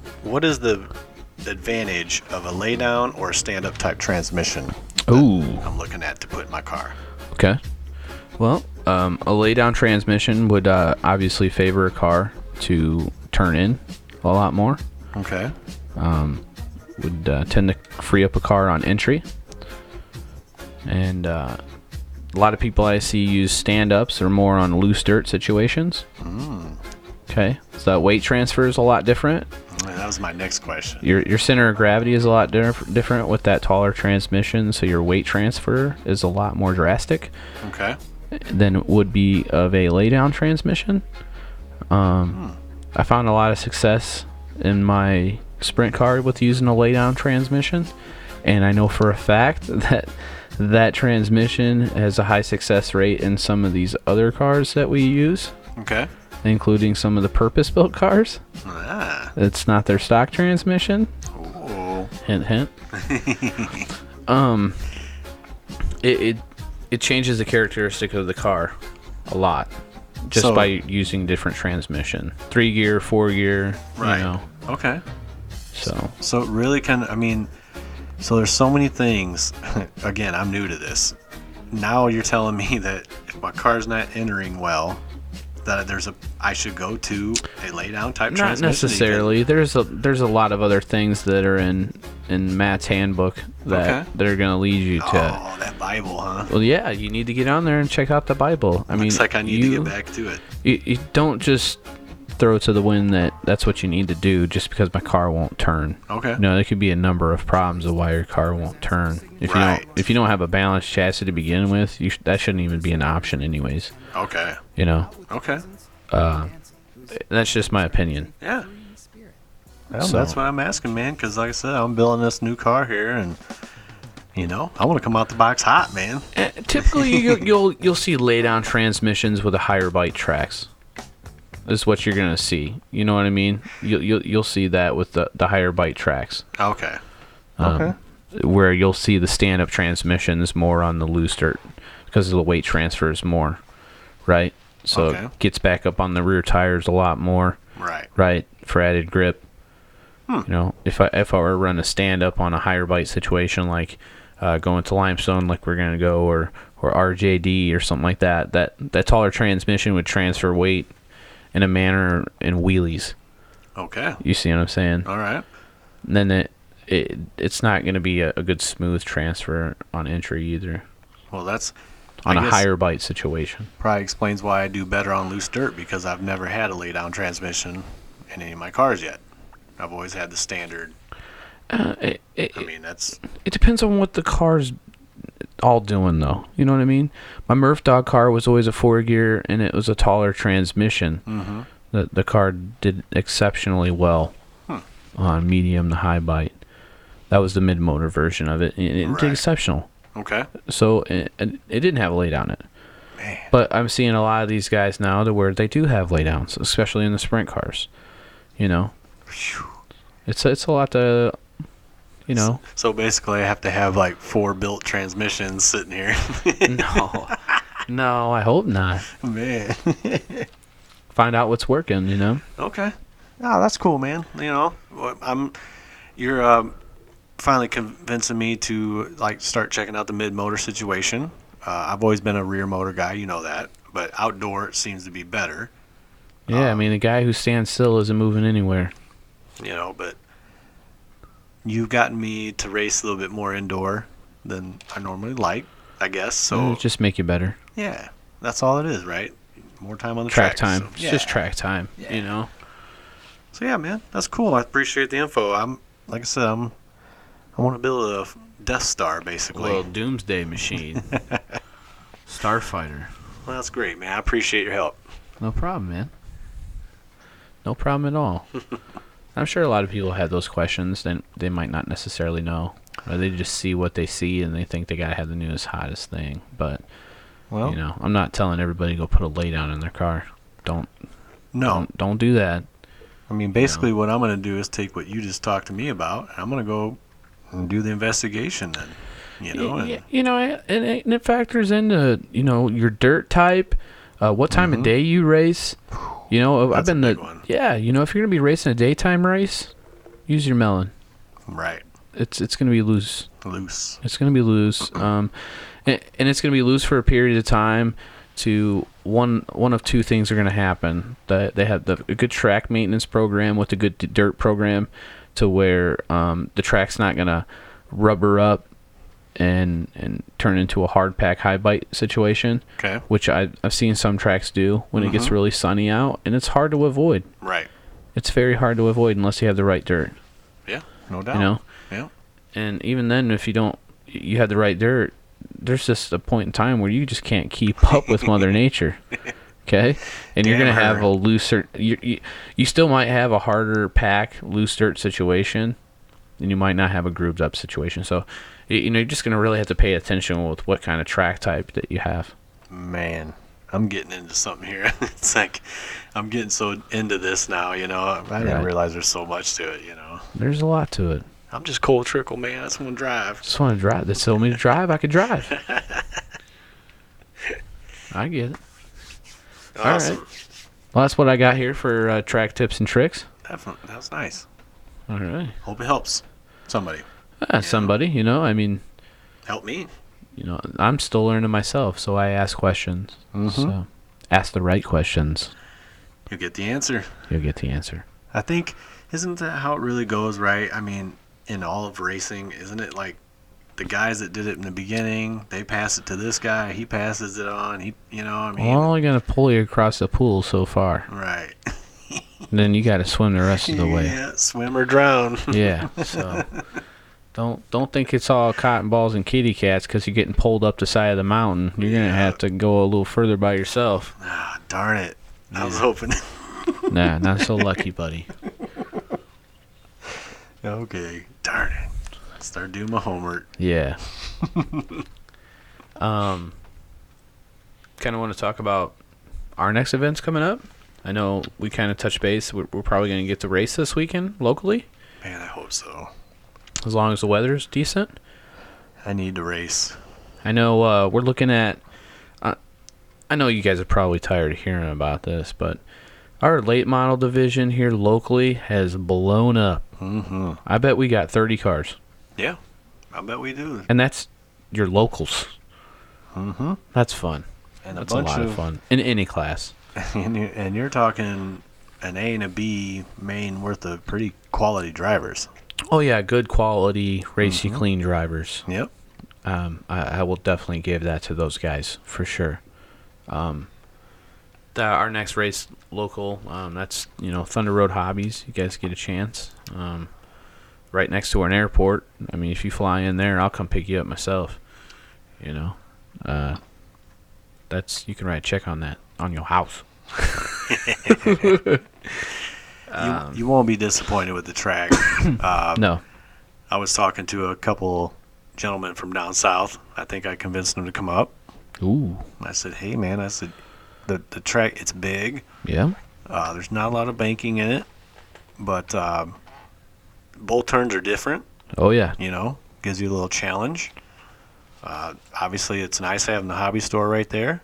Speaker 1: advantage of a lay down or a stand up type transmission
Speaker 2: Ooh.
Speaker 1: I'm looking at to put in my car?
Speaker 2: Okay. Well, a lay-down transmission would obviously favor a car to turn in a lot more.
Speaker 1: Okay.
Speaker 2: Would tend to free up a car on entry. And a lot of people I see use stand-ups or more on loose dirt situations. Okay. So that weight transfer is a lot different.
Speaker 1: That was my next question.
Speaker 2: Your center of gravity is a lot different with that taller transmission, so your weight transfer is a lot more drastic
Speaker 1: Okay.
Speaker 2: than it would be of a lay-down transmission. I found a lot of success in my sprint car with using a lay-down transmission, and I know for a fact that transmission has a high success rate in some of these other cars that we use,
Speaker 1: Okay.
Speaker 2: including some of the purpose-built cars.
Speaker 1: Ah.
Speaker 2: It's not their stock transmission.
Speaker 1: Ooh.
Speaker 2: Hint, hint. it changes the characteristic of the car a lot just
Speaker 1: So-
Speaker 2: by using different transmission. 3 gear, 4 gear,
Speaker 1: Right.
Speaker 2: you know.
Speaker 1: Okay.
Speaker 2: So
Speaker 1: So it really can. I mean, so there's so many things. Again, I'm new to this. Now you're telling me that if my car's not entering well, that I should go to a lay down type
Speaker 2: not
Speaker 1: transmission.
Speaker 2: necessarily. There's a lot of other things that are in Matt's handbook that
Speaker 1: Okay.
Speaker 2: are going to lead you to.
Speaker 1: Oh, that Bible, huh?
Speaker 2: Well, yeah, you need to get on there and check out the Bible. I mean,
Speaker 1: Looks like I need to get back to it.
Speaker 2: You don't just throw to the wind that's what you need to do just because my car won't turn.
Speaker 1: Okay.
Speaker 2: No, there could be a number of problems of why your car won't turn.
Speaker 1: Right.
Speaker 2: If you don't have a balanced chassis to begin with, that shouldn't even be an option, anyways.
Speaker 1: Okay.
Speaker 2: You know,
Speaker 1: Okay.
Speaker 2: that's just my opinion.
Speaker 1: Yeah. Well,
Speaker 2: So-
Speaker 1: that's what I'm asking, man. Because like I said, I'm building this new car here, and I want to come out the box hot, man.
Speaker 2: Typically, you'll see lay down transmissions with a higher bite tracks. Is what you're gonna see. You know what I mean? You'll see that with the higher bite tracks.
Speaker 1: Okay.
Speaker 3: Okay.
Speaker 2: Where you'll see the stand-up transmissions more on the loose dirt because the weight transfers more, right? So
Speaker 1: Okay.
Speaker 2: it gets back up on the rear tires a lot more,
Speaker 1: Right.
Speaker 2: right, for added grip. You know, if I were to run a stand-up on a higher bite situation like going to limestone like we're gonna go, or RJD or something like that, that taller transmission would transfer weight in a manner in wheelies.
Speaker 1: Okay.
Speaker 2: You see what I'm saying?
Speaker 1: All right.
Speaker 2: And then it's not going to be a good smooth transfer on entry either
Speaker 1: Well, that's
Speaker 2: on
Speaker 1: I
Speaker 2: a
Speaker 1: guess
Speaker 2: higher bite situation.
Speaker 1: probably explains why I do better on loose dirt, because I've never had a lay down transmission in any of my cars yet. I've always had the standard. I mean, that's
Speaker 2: It depends on what the car's all doing, though. You know what I mean? My Murph Dog car was always a 4 gear, and it was a taller transmission.
Speaker 1: mm-hmm.
Speaker 2: The car did exceptionally well on medium to high bite. That was the mid motor version of it. It
Speaker 1: Right.
Speaker 2: did exceptional.
Speaker 1: Okay.
Speaker 2: So it didn't have a lay down in it.
Speaker 1: Man.
Speaker 2: But I'm seeing a lot of these guys now to where they do have laydowns, especially in the sprint cars. You know, it's a lot to, you know.
Speaker 1: So basically, I have to have like 4 built transmissions sitting here.
Speaker 2: No, I hope not.
Speaker 1: Man.
Speaker 2: Find out what's working. You know.
Speaker 1: Okay. Oh, that's cool, man. You're finally convincing me to like start checking out the mid motor situation. I've always been a rear motor guy, you know that, but outdoor it seems to be better.
Speaker 2: Yeah, I mean, the guy who stands still isn't moving anywhere.
Speaker 1: But you've gotten me to race a little bit more indoor than I normally like, I guess. So
Speaker 2: It'll just make you better.
Speaker 1: yeah, that's all it is, right? More time on the
Speaker 2: Track
Speaker 1: track.
Speaker 2: time.
Speaker 1: So,
Speaker 2: It's
Speaker 1: yeah.
Speaker 2: just track time. You know.
Speaker 1: So yeah, man, that's cool. I appreciate the info. Like I said, I want to build a Death Star, basically.
Speaker 2: Well, doomsday machine. Starfighter.
Speaker 1: Well, that's great, man. I appreciate your help.
Speaker 2: No problem, man. No problem at all. I'm sure a lot of people have those questions, and they might not necessarily know. Or they just see what they see and they think they gotta have the newest, hottest thing. But
Speaker 1: Well,
Speaker 2: you know, I'm not telling everybody to go put a lay down in their car. Don't do that.
Speaker 1: I mean, basically, what I'm going to do is take what you just talked to me about, and I'm going to go and do the investigation then. And
Speaker 2: You know, and it factors into, you know, your dirt type, what time of day you race. You know,
Speaker 1: That's
Speaker 2: I've been
Speaker 1: a big one.
Speaker 2: yeah. You know, if you're gonna be racing a daytime race, use your melon.
Speaker 1: right,
Speaker 2: It's gonna be loose.
Speaker 1: loose.
Speaker 2: It's gonna be loose. And it's gonna be loose for a period of time. To one of two things are gonna happen. They have a good track maintenance program with a good dirt program, to where the track's not gonna rubber up and turn into a hard pack high bite situation,
Speaker 1: Okay,
Speaker 2: which I've seen some tracks do when it gets really sunny out, and it's hard to avoid.
Speaker 1: right.
Speaker 2: It's very hard to avoid unless you have the right dirt,
Speaker 1: Yeah, no doubt.
Speaker 2: you know.
Speaker 1: Yeah.
Speaker 2: And even then, if you have the right dirt, there's just a point in time where you just can't keep up with Mother Nature. Okay, and you're
Speaker 1: Damn
Speaker 2: gonna have
Speaker 1: her.
Speaker 2: a looser. You still might have a harder pack, loose dirt situation, and you might not have a grooved up situation. So, you're just gonna really have to pay attention with what kind of track type that you have.
Speaker 1: Man, I'm getting into something here. It's like I'm getting so into this now. I didn't
Speaker 2: Right.
Speaker 1: realize there's so much to it.
Speaker 2: There's a lot to it.
Speaker 1: I'm just cold trickle, man. I just want to drive.
Speaker 2: Just want to drive. They told me to drive. I could drive. I get it.
Speaker 1: Awesome.
Speaker 2: Well, that's what I got here for track tips and tricks.
Speaker 1: Definitely. That was nice.
Speaker 2: All right.
Speaker 1: Hope it helps somebody.
Speaker 2: Somebody, I mean,
Speaker 1: Help me.
Speaker 2: I'm still learning myself, so I ask questions. So ask the right questions.
Speaker 1: You get the answer.
Speaker 2: You'll get the answer.
Speaker 1: I think, isn't that how it really goes, right? I mean, in all of racing, isn't it like the guys that did it in the beginning, they pass it to this guy, he passes it on, what I mean?
Speaker 2: Well, I'm only going to pull you across the pool so far.
Speaker 1: Right.
Speaker 2: Then you got to swim the rest of the way.
Speaker 1: Yeah, swim or drown.
Speaker 2: Yeah, so don't think it's all cotton balls and kitty cats because you're getting pulled up the side of the mountain. You're going to have to go a little further by yourself.
Speaker 1: Ah, darn it. I was hoping.
Speaker 2: Nah, not so lucky, buddy.
Speaker 1: Okay. Darn it. Start doing my homework.
Speaker 2: Yeah. Kind of want to talk about our next events coming up. I know we kind of touched base. We're probably going to get to race this weekend locally,
Speaker 1: Man, I hope so.
Speaker 2: as long as the weather's decent.
Speaker 1: I need to race.
Speaker 2: I know we're looking at. I know you guys are probably tired of hearing about this, but our late model division here locally has blown up.
Speaker 1: Mm-hmm.
Speaker 2: I bet we got 30 cars,
Speaker 1: Yeah. I bet we do.
Speaker 2: and that's your locals.
Speaker 1: Mm-hmm.
Speaker 2: That's fun.
Speaker 1: And
Speaker 2: That's a lot of fun in any class.
Speaker 1: And you're talking an A and a B main worth of pretty quality drivers.
Speaker 2: Oh yeah, good quality, racy, clean drivers.
Speaker 1: Yep.
Speaker 2: I will definitely give that to those guys for sure. Our next race local, that's Thunder Road Hobbies. You guys get a chance. Right next to an airport. I mean, if you fly in there, I'll come pick you up myself. That's you can write a check on that on your house.
Speaker 1: You won't be disappointed with the track.
Speaker 2: No.
Speaker 1: I was talking to a couple gentlemen from down south. I think I convinced them to come up.
Speaker 2: Ooh.
Speaker 1: I said, hey, man, the track, it's big.
Speaker 2: Yeah.
Speaker 1: There's not a lot of banking in it, but both turns are different,
Speaker 2: Oh yeah.
Speaker 1: gives you a little challenge. Obviously, it's nice having the hobby store right there.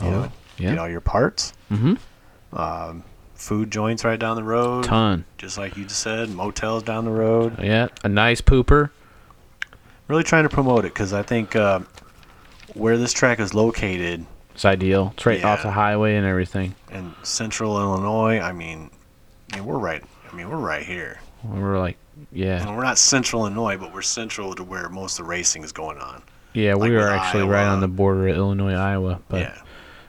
Speaker 2: Yeah.
Speaker 1: Get all your parts.
Speaker 2: Mm-hmm.
Speaker 1: Food joints right down the road.
Speaker 2: Ton.
Speaker 1: Just like you just said, motels down the road.
Speaker 2: Yeah. A nice pooper.
Speaker 1: Really trying to promote it because I think where this track is located
Speaker 2: It's ideal. It's right off
Speaker 1: Yeah.
Speaker 2: the highway and everything.
Speaker 1: in central Illinois, we're right. We're right here.
Speaker 2: We're like, yeah.
Speaker 1: And we're not central Illinois, but we're central to where most of the racing is going on.
Speaker 2: Yeah,
Speaker 1: like
Speaker 2: we are
Speaker 1: with
Speaker 2: actually right
Speaker 1: Iowa.
Speaker 2: on the border of Illinois, Iowa. But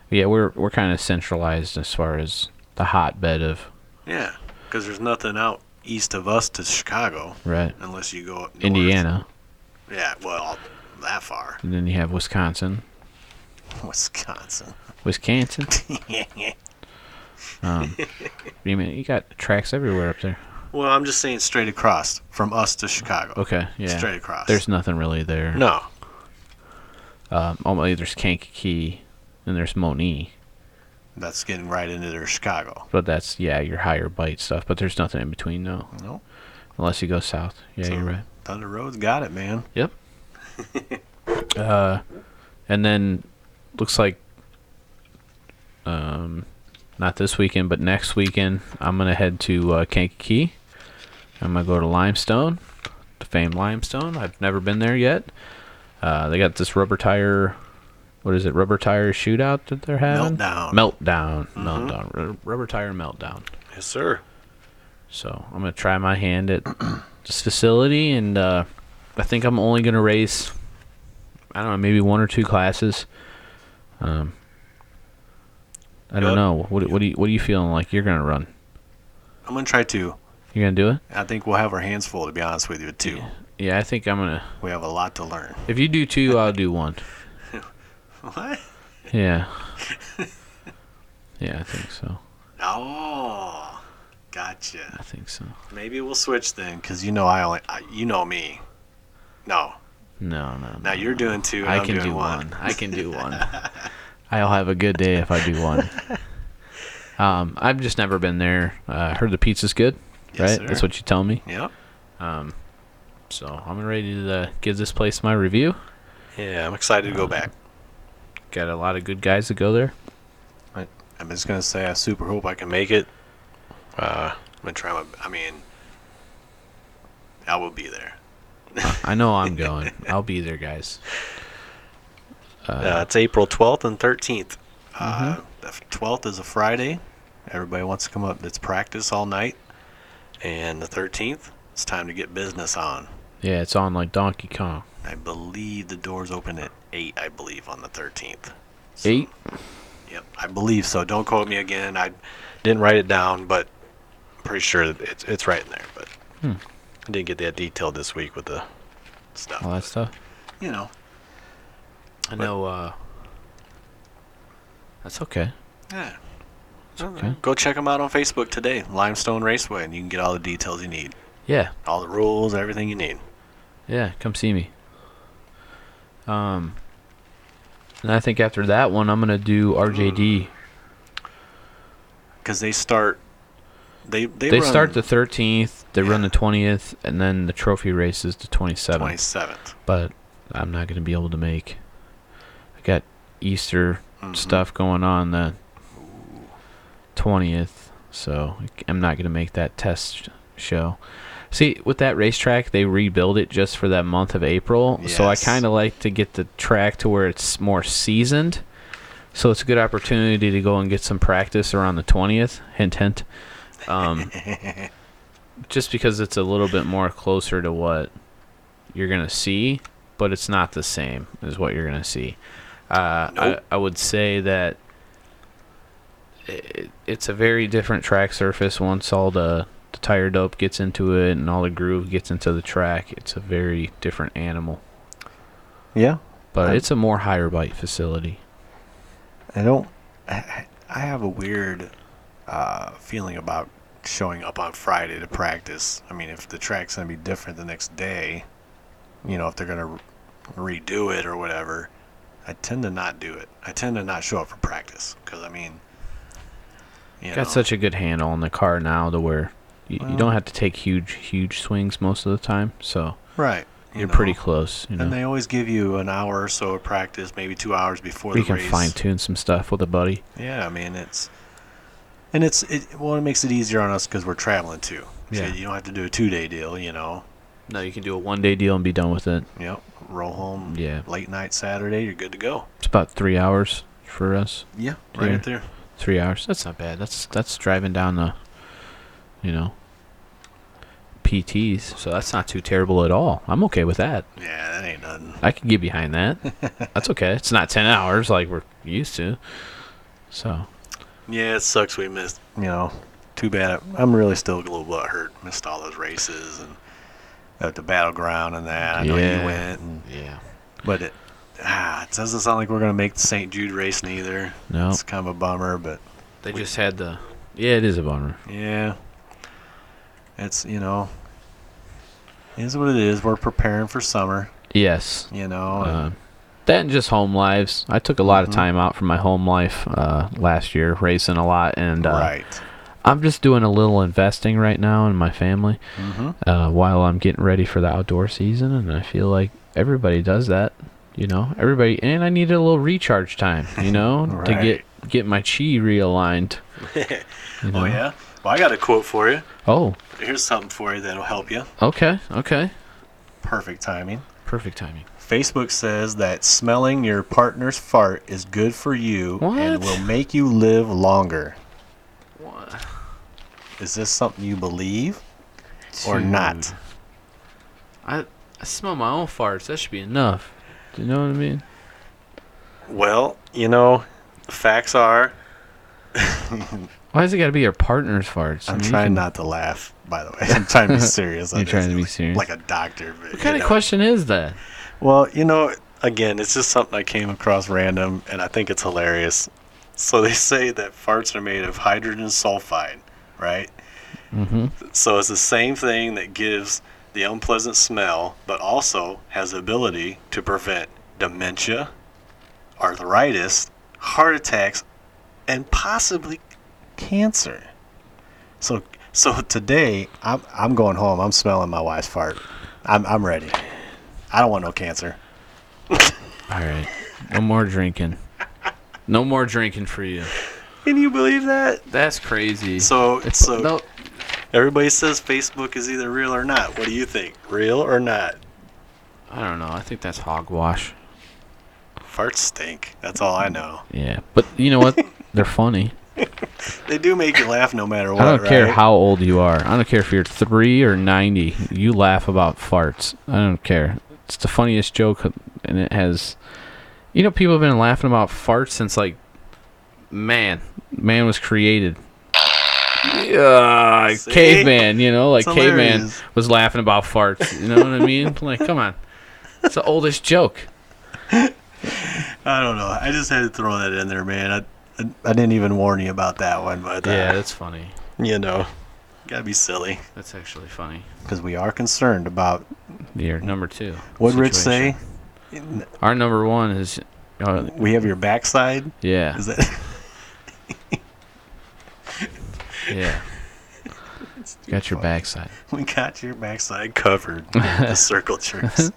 Speaker 2: yeah, we're kind of centralized as far as the hotbed of
Speaker 1: Yeah, because there's nothing out east of us to Chicago
Speaker 2: right
Speaker 1: unless you go up north.
Speaker 2: Indiana,
Speaker 1: Yeah, well, that far.
Speaker 2: and then you have Wisconsin.
Speaker 1: Wisconsin.
Speaker 2: You got tracks everywhere up there.
Speaker 1: Well, I'm just saying straight across from us to Chicago.
Speaker 2: Okay, yeah.
Speaker 1: Straight across.
Speaker 2: There's nothing really there.
Speaker 1: no.
Speaker 2: There's Kankakee, and there's Moni.
Speaker 1: That's getting right into their Chicago.
Speaker 2: But that's, your higher bite stuff. But there's nothing in between, no.
Speaker 1: No.
Speaker 2: Unless you go south. Yeah,
Speaker 1: So,
Speaker 2: you're right.
Speaker 1: Thunder Road's got it, man.
Speaker 2: Yep. And then looks like not this weekend, but next weekend, I'm going to head to Kankakee. I'm going to go to Limestone, the famed Limestone. I've never been there yet. They got this rubber tire shootout that they're having? Meltdown. Rubber tire meltdown.
Speaker 1: Yes, sir.
Speaker 2: So I'm going to try my hand at this facility, and I think I'm only going to race, I don't know, maybe one or two classes. I don't know. What are you feeling like you're going to run?
Speaker 1: I'm going to try two.
Speaker 2: You're going to do it?
Speaker 1: I think we'll have our hands full, to be honest with you, with two.
Speaker 2: Yeah, I think I'm going to.
Speaker 1: We have a lot to learn.
Speaker 2: If you do two, I'll do one.
Speaker 1: What?
Speaker 2: Yeah. Yeah, I think so.
Speaker 1: Oh, gotcha.
Speaker 2: I think so.
Speaker 1: Maybe we'll switch then, because you know me. No.
Speaker 2: No.
Speaker 1: Now you're doing two, and
Speaker 2: I
Speaker 1: I'm
Speaker 2: can
Speaker 1: doing
Speaker 2: do
Speaker 1: one.
Speaker 2: I can do one. I'll have a good day if I do one. I've just never been there. Heard the pizza's good,
Speaker 1: Yes,
Speaker 2: right?
Speaker 1: sir.
Speaker 2: That's what you tell me.
Speaker 1: Yep.
Speaker 2: So I'm ready to give this place my review.
Speaker 1: Yeah, I'm excited to go back.
Speaker 2: Got a lot of good guys that go there.
Speaker 1: I'm just gonna say I super hope I can make it. I'm gonna try my. I mean, I will be there.
Speaker 2: I know I'm going. I'll be there, guys.
Speaker 1: It's April 12th and 13th.
Speaker 2: Mhm.
Speaker 1: The 12th is a Friday. Everybody wants to come up. It's practice all night. And the 13th, it's time to get business on.
Speaker 2: Yeah, it's on like Donkey Kong.
Speaker 1: I believe the doors open at 8, I believe, on the 13th. So,
Speaker 2: 8?
Speaker 1: Yep, I believe so. Don't quote me again. I didn't write it down, but I'm pretty sure that it's right in there. But I didn't get that detailed this week with the stuff.
Speaker 2: All that stuff.
Speaker 1: You know,
Speaker 2: I know. That's okay.
Speaker 1: yeah.
Speaker 2: okay.
Speaker 1: Go check them out on Facebook today, Limestone Raceway, and you can get all the details you need.
Speaker 2: Yeah.
Speaker 1: All the rules, everything you need.
Speaker 2: Yeah, come see me. And I think after that one, I'm gonna do RJD.
Speaker 1: Because they start. They
Speaker 2: They
Speaker 1: run
Speaker 2: start the 13th. They run
Speaker 1: Yeah.
Speaker 2: the 20th, and then the trophy race is the 27th.
Speaker 1: 27th.
Speaker 2: But I'm not gonna be able to make. I got Easter
Speaker 1: Mhm.
Speaker 2: stuff going on the 20th, so I'm not gonna make that test show. See, with that racetrack, they rebuild it just for that month of April. So I
Speaker 1: Yes.
Speaker 2: kind of like to get the track to where it's more seasoned. So it's a good opportunity to go and get some practice around the 20th. Hint, hint. Just because it's a little bit more closer to what you're going to see, but it's not the same as what you're going to see.
Speaker 1: Nope.
Speaker 2: I would say that it's a very different track surface once all the tire dope gets into it and all the groove gets into the track. It's a very different animal.
Speaker 1: Yeah.
Speaker 2: But it's a more higher bite facility.
Speaker 1: I have a weird feeling about showing up on Friday to practice. I mean, if the track's going to be different the next day, if they're going to redo it or whatever, I tend to not do it. I tend to not show up for practice because, you
Speaker 2: Got
Speaker 1: know.
Speaker 2: such a good handle on the car now to where you don't have to take huge swings most of the time. So
Speaker 1: Right.
Speaker 2: you're pretty close.
Speaker 1: And they always give you an hour or so of practice, maybe 2 hours before
Speaker 2: We
Speaker 1: the
Speaker 2: can
Speaker 1: race.
Speaker 2: fine tune some stuff with a buddy.
Speaker 1: Yeah, I mean, it makes it easier on us because we're traveling too. So
Speaker 2: Yeah.
Speaker 1: you don't have to do a 2-day deal,
Speaker 2: No, you can do a 1-day deal and be done with it.
Speaker 1: Yep. Roll home.
Speaker 2: Yeah.
Speaker 1: Late night Saturday, you're good to go.
Speaker 2: It's about 3 hours for us.
Speaker 1: Yeah.
Speaker 2: Yeah.
Speaker 1: Right there.
Speaker 2: 3 hours. That's not bad. That's driving down the, PTs. So that's not too terrible at all. I'm okay with that.
Speaker 1: Yeah, that ain't nothing.
Speaker 2: I can get behind that. That's okay. It's not 10 hours like we're used to. So
Speaker 1: Yeah, it sucks we missed. Too bad. I'm really still a little butthurt. Missed all those races and at the battleground and that. I know you went.
Speaker 2: yeah.
Speaker 1: But it doesn't sound like we're going to make the St. Jude race neither.
Speaker 2: No.
Speaker 1: It's kind of a bummer, but
Speaker 2: They just had the. Yeah, it is a bummer.
Speaker 1: yeah. It's, it is what it is. We're preparing for summer,
Speaker 2: Yes.
Speaker 1: and
Speaker 2: That and just home lives. I took a lot of
Speaker 1: Mhm.
Speaker 2: time out from my home life last year, racing a lot, and
Speaker 1: right.
Speaker 2: I'm just doing a little investing right now in my family
Speaker 1: Mm-hmm.
Speaker 2: while I'm getting ready for the outdoor season, and I feel like everybody does that. Everybody, and I needed a little recharge time, to
Speaker 1: Right.
Speaker 2: get my chi realigned. you know?
Speaker 1: Oh, yeah? Well, I got a quote for you.
Speaker 2: Oh,
Speaker 1: Here's something for you that'll help you.
Speaker 2: okay.
Speaker 1: Perfect timing.
Speaker 2: Perfect timing.
Speaker 1: Facebook says that smelling your partner's fart is good for you and
Speaker 2: What?
Speaker 1: will make you live longer.
Speaker 2: What?
Speaker 1: Is this something you believe or not?
Speaker 2: I smell my own farts. That should be enough. Do you know what I mean?
Speaker 1: Well, facts are.
Speaker 2: Why does it got to be your partner's farts? I
Speaker 1: I'm
Speaker 2: mean, you
Speaker 1: trying
Speaker 2: can-
Speaker 1: not to laugh, by the way. I'm trying to be serious. on
Speaker 2: You're trying
Speaker 1: this,
Speaker 2: to be
Speaker 1: like-
Speaker 2: serious?
Speaker 1: Like a doctor. But,
Speaker 2: What kind of question is that?
Speaker 1: Well, again, it's just something I came across random, and I think it's hilarious. So they say that farts are made of hydrogen sulfide, right?
Speaker 2: Mm-hmm.
Speaker 1: So it's the same thing that gives the unpleasant smell, but also has the ability to prevent dementia, arthritis, heart attacks, and possibly cancer. So today I'm going home. I'm smelling my wife's fart. I'm ready. I don't want no cancer.
Speaker 2: All right. No more drinking. No more drinking for you.
Speaker 1: Can you believe that?
Speaker 2: That's crazy.
Speaker 1: So
Speaker 2: No,
Speaker 1: everybody says Facebook is either real or not. What do you think? Real or not?
Speaker 2: I don't know. I think that's hogwash.
Speaker 1: Farts stink. That's all I know.
Speaker 2: Yeah. But you know what? They're funny.
Speaker 1: They do make you laugh no matter what.
Speaker 2: I don't care
Speaker 1: right?
Speaker 2: how old you are. I don't care if you're 3 or 90. You laugh about farts. I don't care. It's the funniest joke, and it has. You know, people have been laughing about farts since like, man was created. Yeah,
Speaker 1: See?
Speaker 2: caveman. You know, like
Speaker 1: It's
Speaker 2: caveman
Speaker 1: hilarious.
Speaker 2: was laughing about farts. You know what I mean? Like, come on, it's the oldest joke.
Speaker 1: I don't know. I just had to throw that in there, man. I didn't even warn you about that one, but
Speaker 2: Yeah, that's funny.
Speaker 1: you know, gotta be silly
Speaker 2: That's actually funny.
Speaker 1: because we are concerned about
Speaker 2: Your number 2.
Speaker 1: what Rich say.
Speaker 2: situation. Our number 1 is,
Speaker 1: We have your backside.
Speaker 2: yeah,
Speaker 1: Is that?
Speaker 2: yeah. Got your backside.
Speaker 1: We got your backside covered. The circle jerks.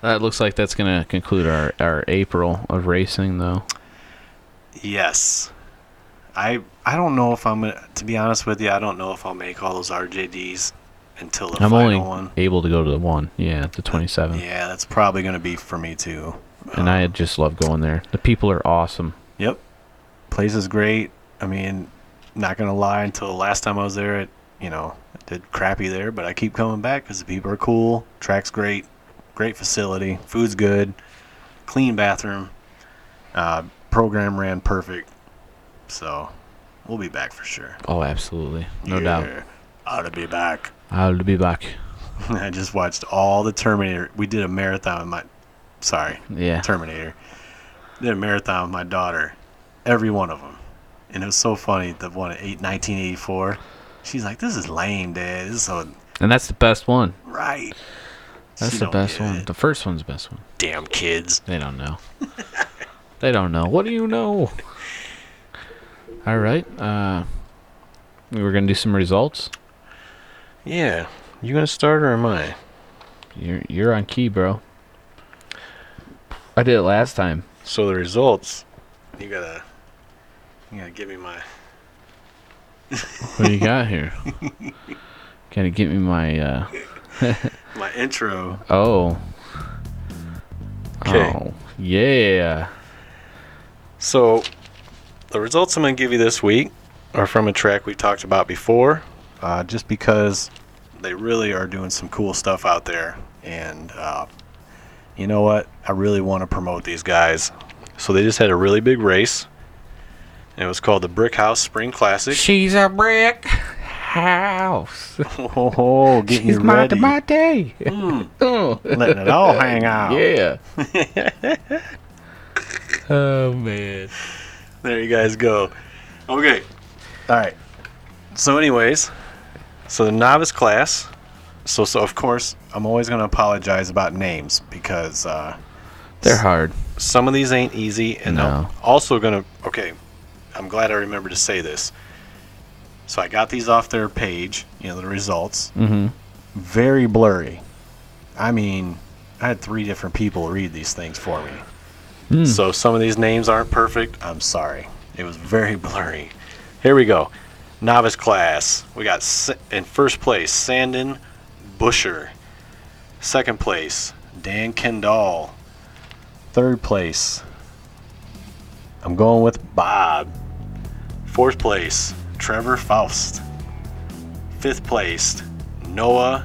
Speaker 2: That looks like that's going to conclude our April of racing, though.
Speaker 1: Yes. I don't know if I'm gonna. To be honest with you, I don't know if I'll make all those RJDs until the
Speaker 2: I'm
Speaker 1: final
Speaker 2: only
Speaker 1: one.
Speaker 2: able to go to the one, the 27th.
Speaker 1: Yeah, that's probably gonna be for me too.
Speaker 2: And I just love going there. The people are awesome.
Speaker 1: Yep. Place is great. I mean, not gonna lie. Until the last time I was there, it did crappy there, but I keep coming back because the people are cool. Track's great. Great facility. Food's good. Clean bathroom. Program ran perfect. So we'll be back for sure.
Speaker 2: Oh, absolutely. No doubt.
Speaker 1: Ought to be back.
Speaker 2: I'll be back.
Speaker 1: I just watched all the Terminator. We did a marathon with
Speaker 2: Yeah.
Speaker 1: Terminator. Did a marathon with my daughter. Every one of them. And it was so funny. The one at 1984. She's like, "This is lame, Dad. This is so
Speaker 2: And that's the best one.
Speaker 1: right."
Speaker 2: That's
Speaker 1: She
Speaker 2: the
Speaker 1: don't
Speaker 2: best
Speaker 1: get
Speaker 2: one.
Speaker 1: it.
Speaker 2: The first one's the best one.
Speaker 1: Damn kids.
Speaker 2: They don't know. They don't know. What do you know? All right. We were going to do some results.
Speaker 1: Yeah. You gonna start or am I?
Speaker 2: You're on key, bro. I did it last time.
Speaker 1: So the results. You gotta give me my.
Speaker 2: What do you got here? Gotta get me my,
Speaker 1: My intro.
Speaker 2: oh.
Speaker 1: 'Kay.
Speaker 2: Oh, yeah.
Speaker 1: So, the results I'm going to give you this week are from a track we talked about before, just because they really are doing some cool stuff out there. And you know what? I really want to promote these guys. So, they just had a really big race. And it was called the Brick House Spring Classic.
Speaker 2: She's a brick house.
Speaker 1: Oh, getting you ready.
Speaker 2: day. Oh.
Speaker 1: Letting it all hang out.
Speaker 2: Yeah. Oh, man.
Speaker 1: There you guys go. Okay. All right. So, anyways, the novice class. So of course, I'm always going to apologize about names because
Speaker 2: They're hard.
Speaker 1: some of these ain't easy, and
Speaker 2: No.
Speaker 1: I'm also going to. Okay, I'm glad I remembered to say this. So I got these off their page, the results.
Speaker 2: Mm-hmm.
Speaker 1: Very blurry. I mean, I had 3 different people read these things for me. So some of these names aren't perfect. I'm sorry. It was very blurry. Here we go. Novice class. We got in first place, Sandon Busher. Second place, Dan Kendall. Third place, I'm going with Bob. Fourth place, Trevor Faust. Fifth place, Noah.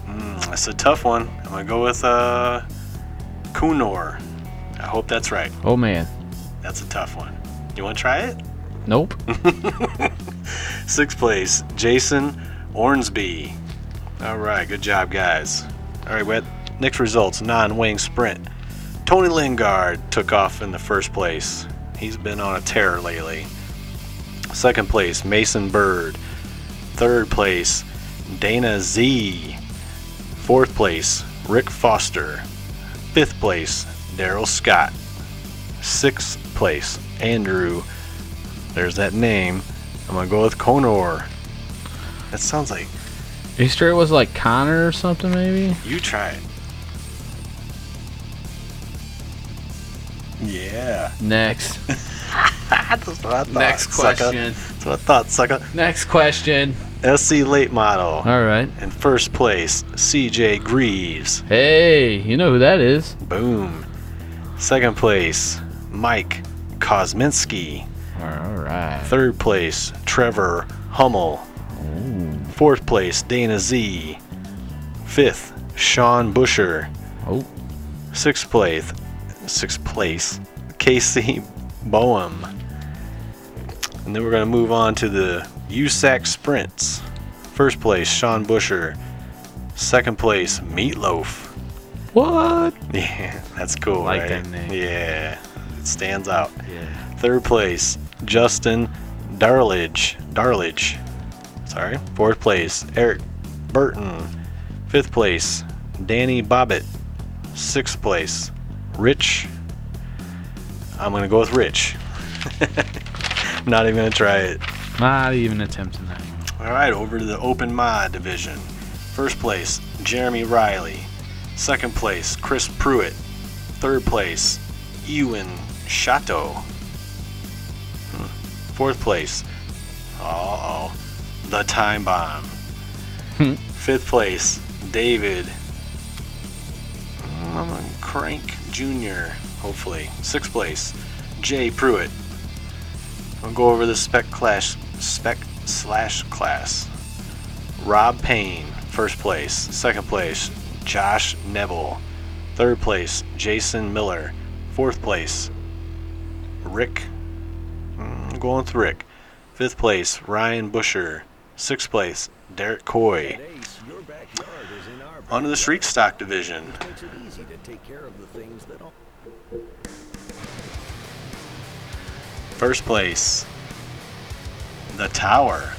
Speaker 1: That's a tough one. I'm going to go with Kunor. I hope that's right.
Speaker 2: Oh, man.
Speaker 1: That's a tough one. You want to try it?
Speaker 2: Nope.
Speaker 1: Sixth place, Jason Ornsby. All right, good job, guys. All right, we had next results, non-wing sprint. Tony Lingard took off in the first place. He's been on a tear lately. Second place, Mason Bird. Third place, Dana Z. Fourth place, Rick Foster. Fifth place, Daryl Scott. Sixth place, Andrew. There's that name. I'm going to go with Conor. That sounds like
Speaker 2: Are you sure it was like Connor or something, maybe?
Speaker 1: you try it. Yeah.
Speaker 2: Next.
Speaker 1: That's what I thought.
Speaker 2: Next
Speaker 1: sucker.
Speaker 2: question.
Speaker 1: That's what I thought, sucker.
Speaker 2: Next question.
Speaker 1: SC late model.
Speaker 2: All right.
Speaker 1: In first place, CJ Greaves.
Speaker 2: Hey, you know who that is.
Speaker 1: Boom. Second place, Mike Kosminski.
Speaker 2: All right.
Speaker 1: Third place, Trevor Hummel. Fourth place, Dana Z. Fifth, Sean Busher.
Speaker 2: Oh.
Speaker 1: Sixth place, Casey Boehm. And then we're going to move on to the USAC Sprints. First place, Sean Busher. Second place, Meatloaf.
Speaker 2: What?
Speaker 1: Yeah, that's cool,
Speaker 2: Like
Speaker 1: right?
Speaker 2: that name.
Speaker 1: Yeah, it stands out.
Speaker 2: Yeah.
Speaker 1: Third place, Justin Darledge. Sorry. Fourth place, Eric Burton. Fifth place, Danny Bobbitt. Sixth place, Rich. I'm going to go with Rich. I'm not even going to try it.
Speaker 2: Not even attempting that.
Speaker 1: All right, over to the open mod division. First place, Jeremy Riley. Second place, Chris Pruitt. Third place, Ewan Chateau. Fourth place, the Time Bomb. Fifth place, David Crank Jr. Hopefully. Sixth place, Jay Pruitt. I'll go over the spec slash class. Rob Payne, first place. Second place, Josh Neville. Third place, Jason Miller. Fourth place, Rick. I'm going with Rick. Fifth place, Ryan Busher. Sixth place, Derek Coy. On to the Shriek Stock division. First place, The Tower.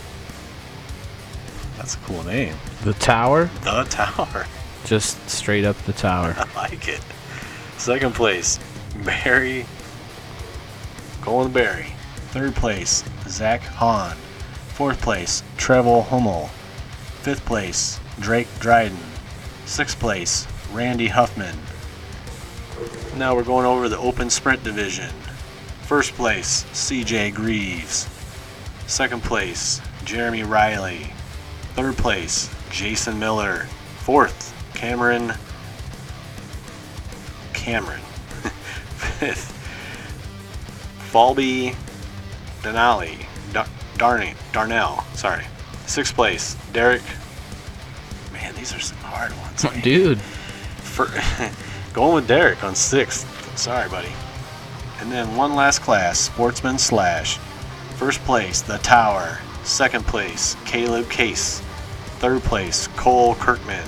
Speaker 1: That's a cool name.
Speaker 2: The Tower?
Speaker 1: The Tower.
Speaker 2: Just straight up the Tower.
Speaker 1: I like it. Second place, Barry. Going with Barry. Third place, Zach Hahn. Fourth place, Trevor Hummel. Fifth place, Drake Dryden. Sixth place, Randy Huffman. Now we're going over the open sprint division. First place, CJ Greaves. Second place, Jeremy Riley. Third place, Jason Miller. Fourth, Cameron. Fifth, Falby Denali. Darnell. Sorry. Sixth place, Derek. Man, these are some hard ones. man.
Speaker 2: Dude.
Speaker 1: Going with Derek on sixth. Sorry, buddy. And then one last class, Sportsman Slash. First place, The Tower. Second place, Caleb Case. Third place, Cole Kirkman.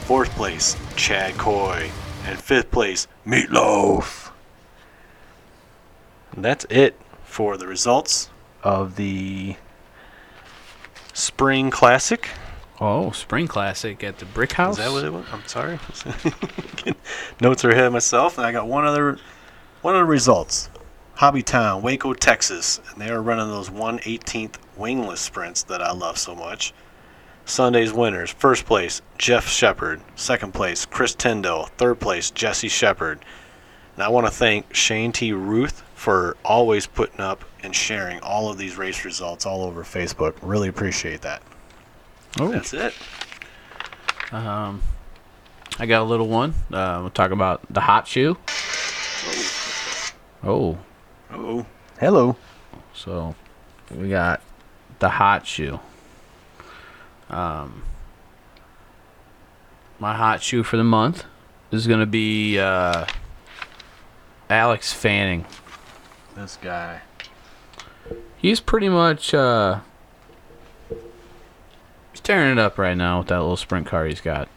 Speaker 1: Fourth place, Chad Coy. And fifth place, Meatloaf. And that's it for the results of the Spring Classic.
Speaker 2: Oh, Spring Classic at the Brick House?
Speaker 1: Is that what it was? I'm sorry. Notes are ahead of myself, and I got one other results. Hobbytown, Waco, Texas, and they are running those 1/18th wingless sprints that I love so much. Sunday's winners: first place, Jeff Shepard. Second place, Chris Tyndall. Third place, Jesse Shepard. And I want to thank Shane T. Ruth for always putting up and sharing all of these race results all over Facebook. Really appreciate that.
Speaker 2: Oh.
Speaker 1: That's it.
Speaker 2: I got a little one. We'll talk about the hot shoe. Oh.
Speaker 1: Oh.
Speaker 3: Hello.
Speaker 2: So we got the hot shoe. My hot shoe for the month is going to be Alex Fanning.
Speaker 1: This guy.
Speaker 2: He's pretty much he's tearing it up right now with that little sprint car he's got.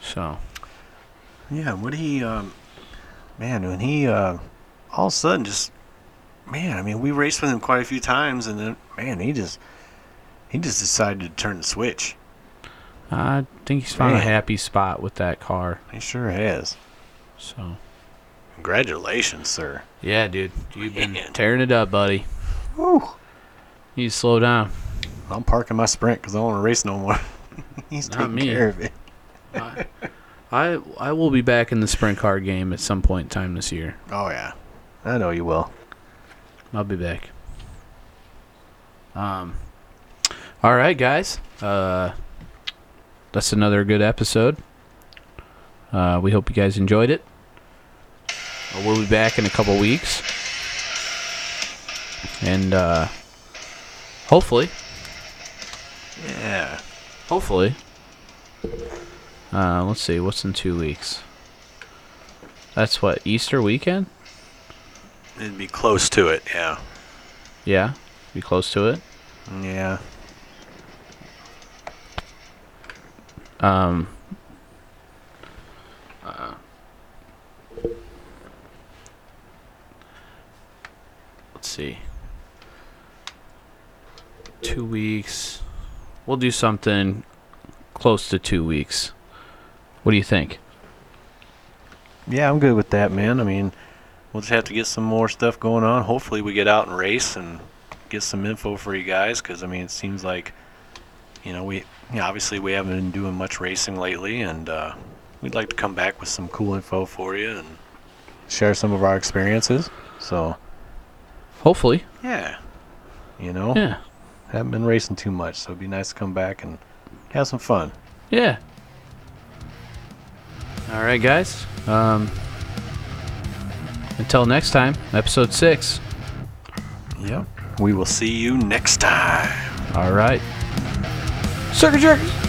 Speaker 2: So
Speaker 1: Yeah, when he, when he, all of a sudden just, we raced with him quite a few times, and then, he just decided to turn the switch.
Speaker 2: I think he's found a
Speaker 1: Man.
Speaker 2: happy spot with that car.
Speaker 1: He sure has.
Speaker 2: So
Speaker 1: Congratulations, sir.
Speaker 2: yeah, dude, you've been
Speaker 1: Man.
Speaker 2: tearing it up, buddy.
Speaker 3: Woo.
Speaker 2: You need to slow down.
Speaker 1: I'm parking my Sprint because I don't want to race no more. He's
Speaker 2: Not
Speaker 1: taking
Speaker 2: me.
Speaker 1: care of it.
Speaker 2: I will be back in the sprint car game at some point in time this year.
Speaker 1: Oh yeah, I know you will.
Speaker 2: I'll be back. All right, guys. That's another good episode. We hope you guys enjoyed it. We'll be back in a couple weeks. And hopefully,
Speaker 1: Yeah.
Speaker 2: let's see, what's in 2 weeks? That's what, Easter weekend?
Speaker 1: It'd be close to it. Yeah.
Speaker 2: Yeah, be close to it.
Speaker 1: Yeah.
Speaker 2: Let's see. 2 weeks. We'll do something close to 2 weeks. What do you think?
Speaker 1: Yeah, I'm good with that, man. I mean, we'll just have to get some more stuff going on. Hopefully, we get out and race and get some info for you guys. Because I mean, it seems like, obviously we haven't been doing much racing lately, and we'd like to come back with some cool info for you and share some of our experiences. So,
Speaker 2: Hopefully.
Speaker 1: yeah,
Speaker 2: Yeah.
Speaker 1: haven't been racing too much, so it'd be nice to come back and have some fun.
Speaker 2: Yeah. All right, guys. Until next time, episode 6.
Speaker 1: Yep. We will see you next time.
Speaker 2: All right. Circuit jerks.